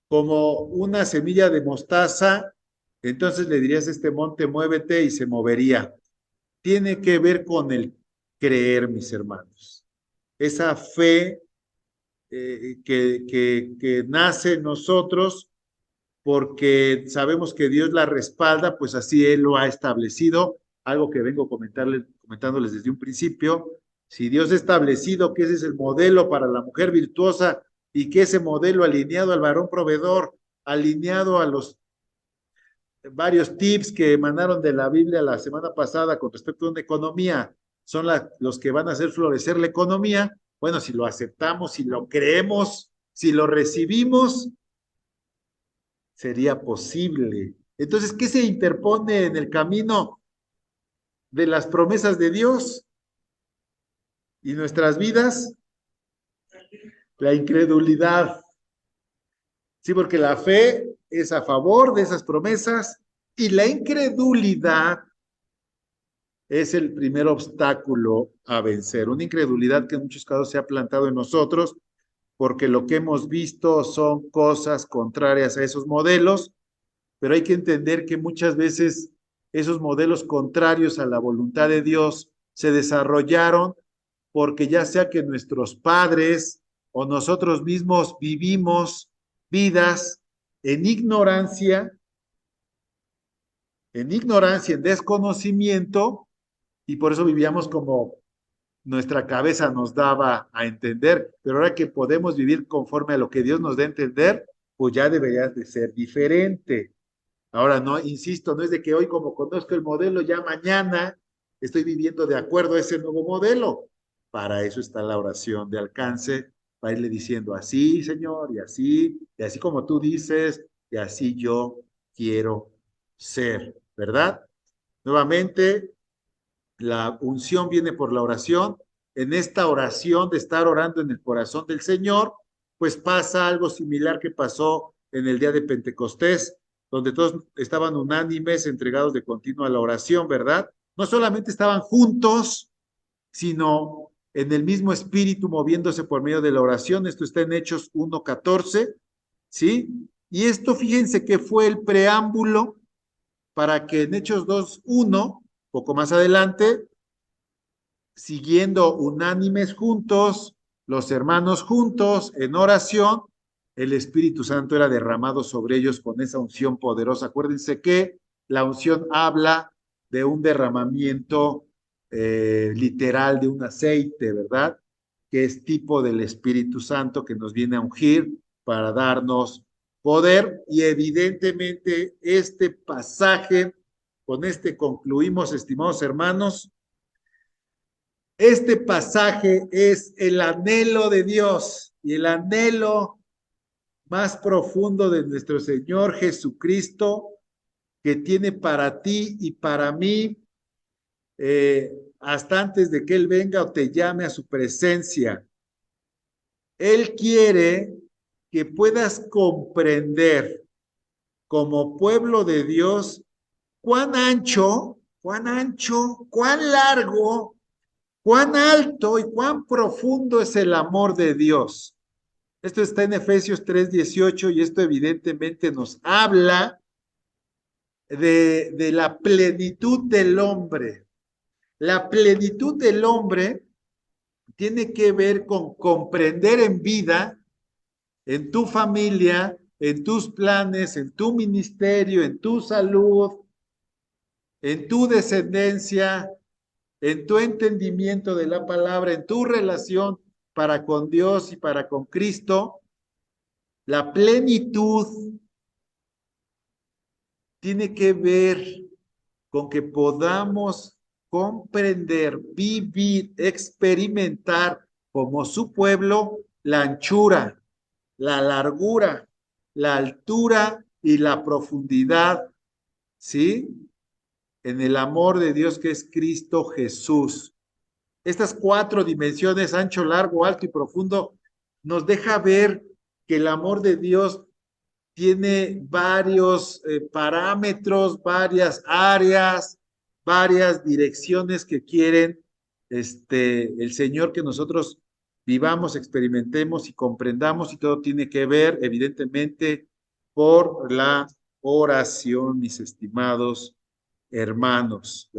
como una semilla de mostaza, entonces le dirías a este monte, muévete y se movería. Tiene que ver con el creer, mis hermanos. Esa fe que nace en nosotros porque sabemos que Dios la respalda, pues así Él lo ha establecido, algo que vengo comentándoles desde un principio. Si Dios ha establecido que ese es el modelo para la mujer virtuosa y que ese modelo alineado al varón proveedor, alineado a los varios tips que emanaron de la Biblia la semana pasada con respecto a una economía, son los que van a hacer florecer la economía. Bueno, si lo aceptamos, si lo creemos, si lo recibimos, sería posible. Entonces, ¿qué se interpone en el camino de las promesas de Dios y nuestras vidas? La incredulidad. Sí, porque la fe es a favor de esas promesas y la incredulidad es el primer obstáculo a vencer. Una incredulidad que en muchos casos se ha plantado en nosotros porque lo que hemos visto son cosas contrarias a esos modelos, pero hay que entender que muchas veces esos modelos contrarios a la voluntad de Dios se desarrollaron porque ya sea que nuestros padres o nosotros mismos vivimos vidas en ignorancia, en desconocimiento, y por eso vivíamos como nuestra cabeza nos daba a entender, pero ahora que podemos vivir conforme a lo que Dios nos da a entender, pues ya debería de ser diferente. Ahora, no, insisto, no es de que hoy como conozco el modelo, ya mañana estoy viviendo de acuerdo a ese nuevo modelo. Para eso está la oración de alcance, para irle diciendo así, Señor, y así como tú dices, y así yo quiero ser, ¿verdad? Nuevamente, la unción viene por la oración. En esta oración de estar orando en el corazón del Señor, pues pasa algo similar que pasó en el día de Pentecostés, donde todos estaban unánimes, entregados de continuo a la oración, ¿verdad? No solamente estaban juntos, sino en el mismo espíritu moviéndose por medio de la oración. Esto está en Hechos 1:14, ¿sí? Y esto, fíjense que fue el preámbulo para que en Hechos 2:1, poco más adelante, siguiendo unánimes juntos, los hermanos juntos en oración, el Espíritu Santo era derramado sobre ellos con esa unción poderosa. Acuérdense que la unción habla de un derramamiento literal de un aceite, ¿verdad? Que es tipo del Espíritu Santo que nos viene a ungir para darnos poder. Y evidentemente este pasaje, con este concluimos, estimados hermanos. Este pasaje es el anhelo de Dios y el anhelo más profundo de nuestro Señor Jesucristo que tiene para ti y para mí hasta antes de que Él venga o te llame a su presencia. Él quiere que puedas comprender como pueblo de Dios cuán ancho, cuán largo, cuán alto y cuán profundo es el amor de Dios. Esto está en Efesios 3:18 y esto evidentemente nos habla de la plenitud del hombre. La plenitud del hombre tiene que ver con comprender en vida, en tu familia, en tus planes, en tu ministerio, en tu salud, en tu descendencia, en tu entendimiento de la palabra, en tu relación para con Dios y para con Cristo. La plenitud tiene que ver con que podamos comprender, vivir, experimentar como su pueblo la anchura, la largura, la altura y la profundidad, ¿sí? En el amor de Dios que es Cristo Jesús. Estas 4 dimensiones, ancho, largo, alto y profundo, nos deja ver que el amor de Dios tiene varios parámetros, varias áreas, varias direcciones que quieren el Señor que nosotros vivamos, experimentemos y comprendamos, y todo tiene que ver, evidentemente, por la oración, mis estimados hermanos.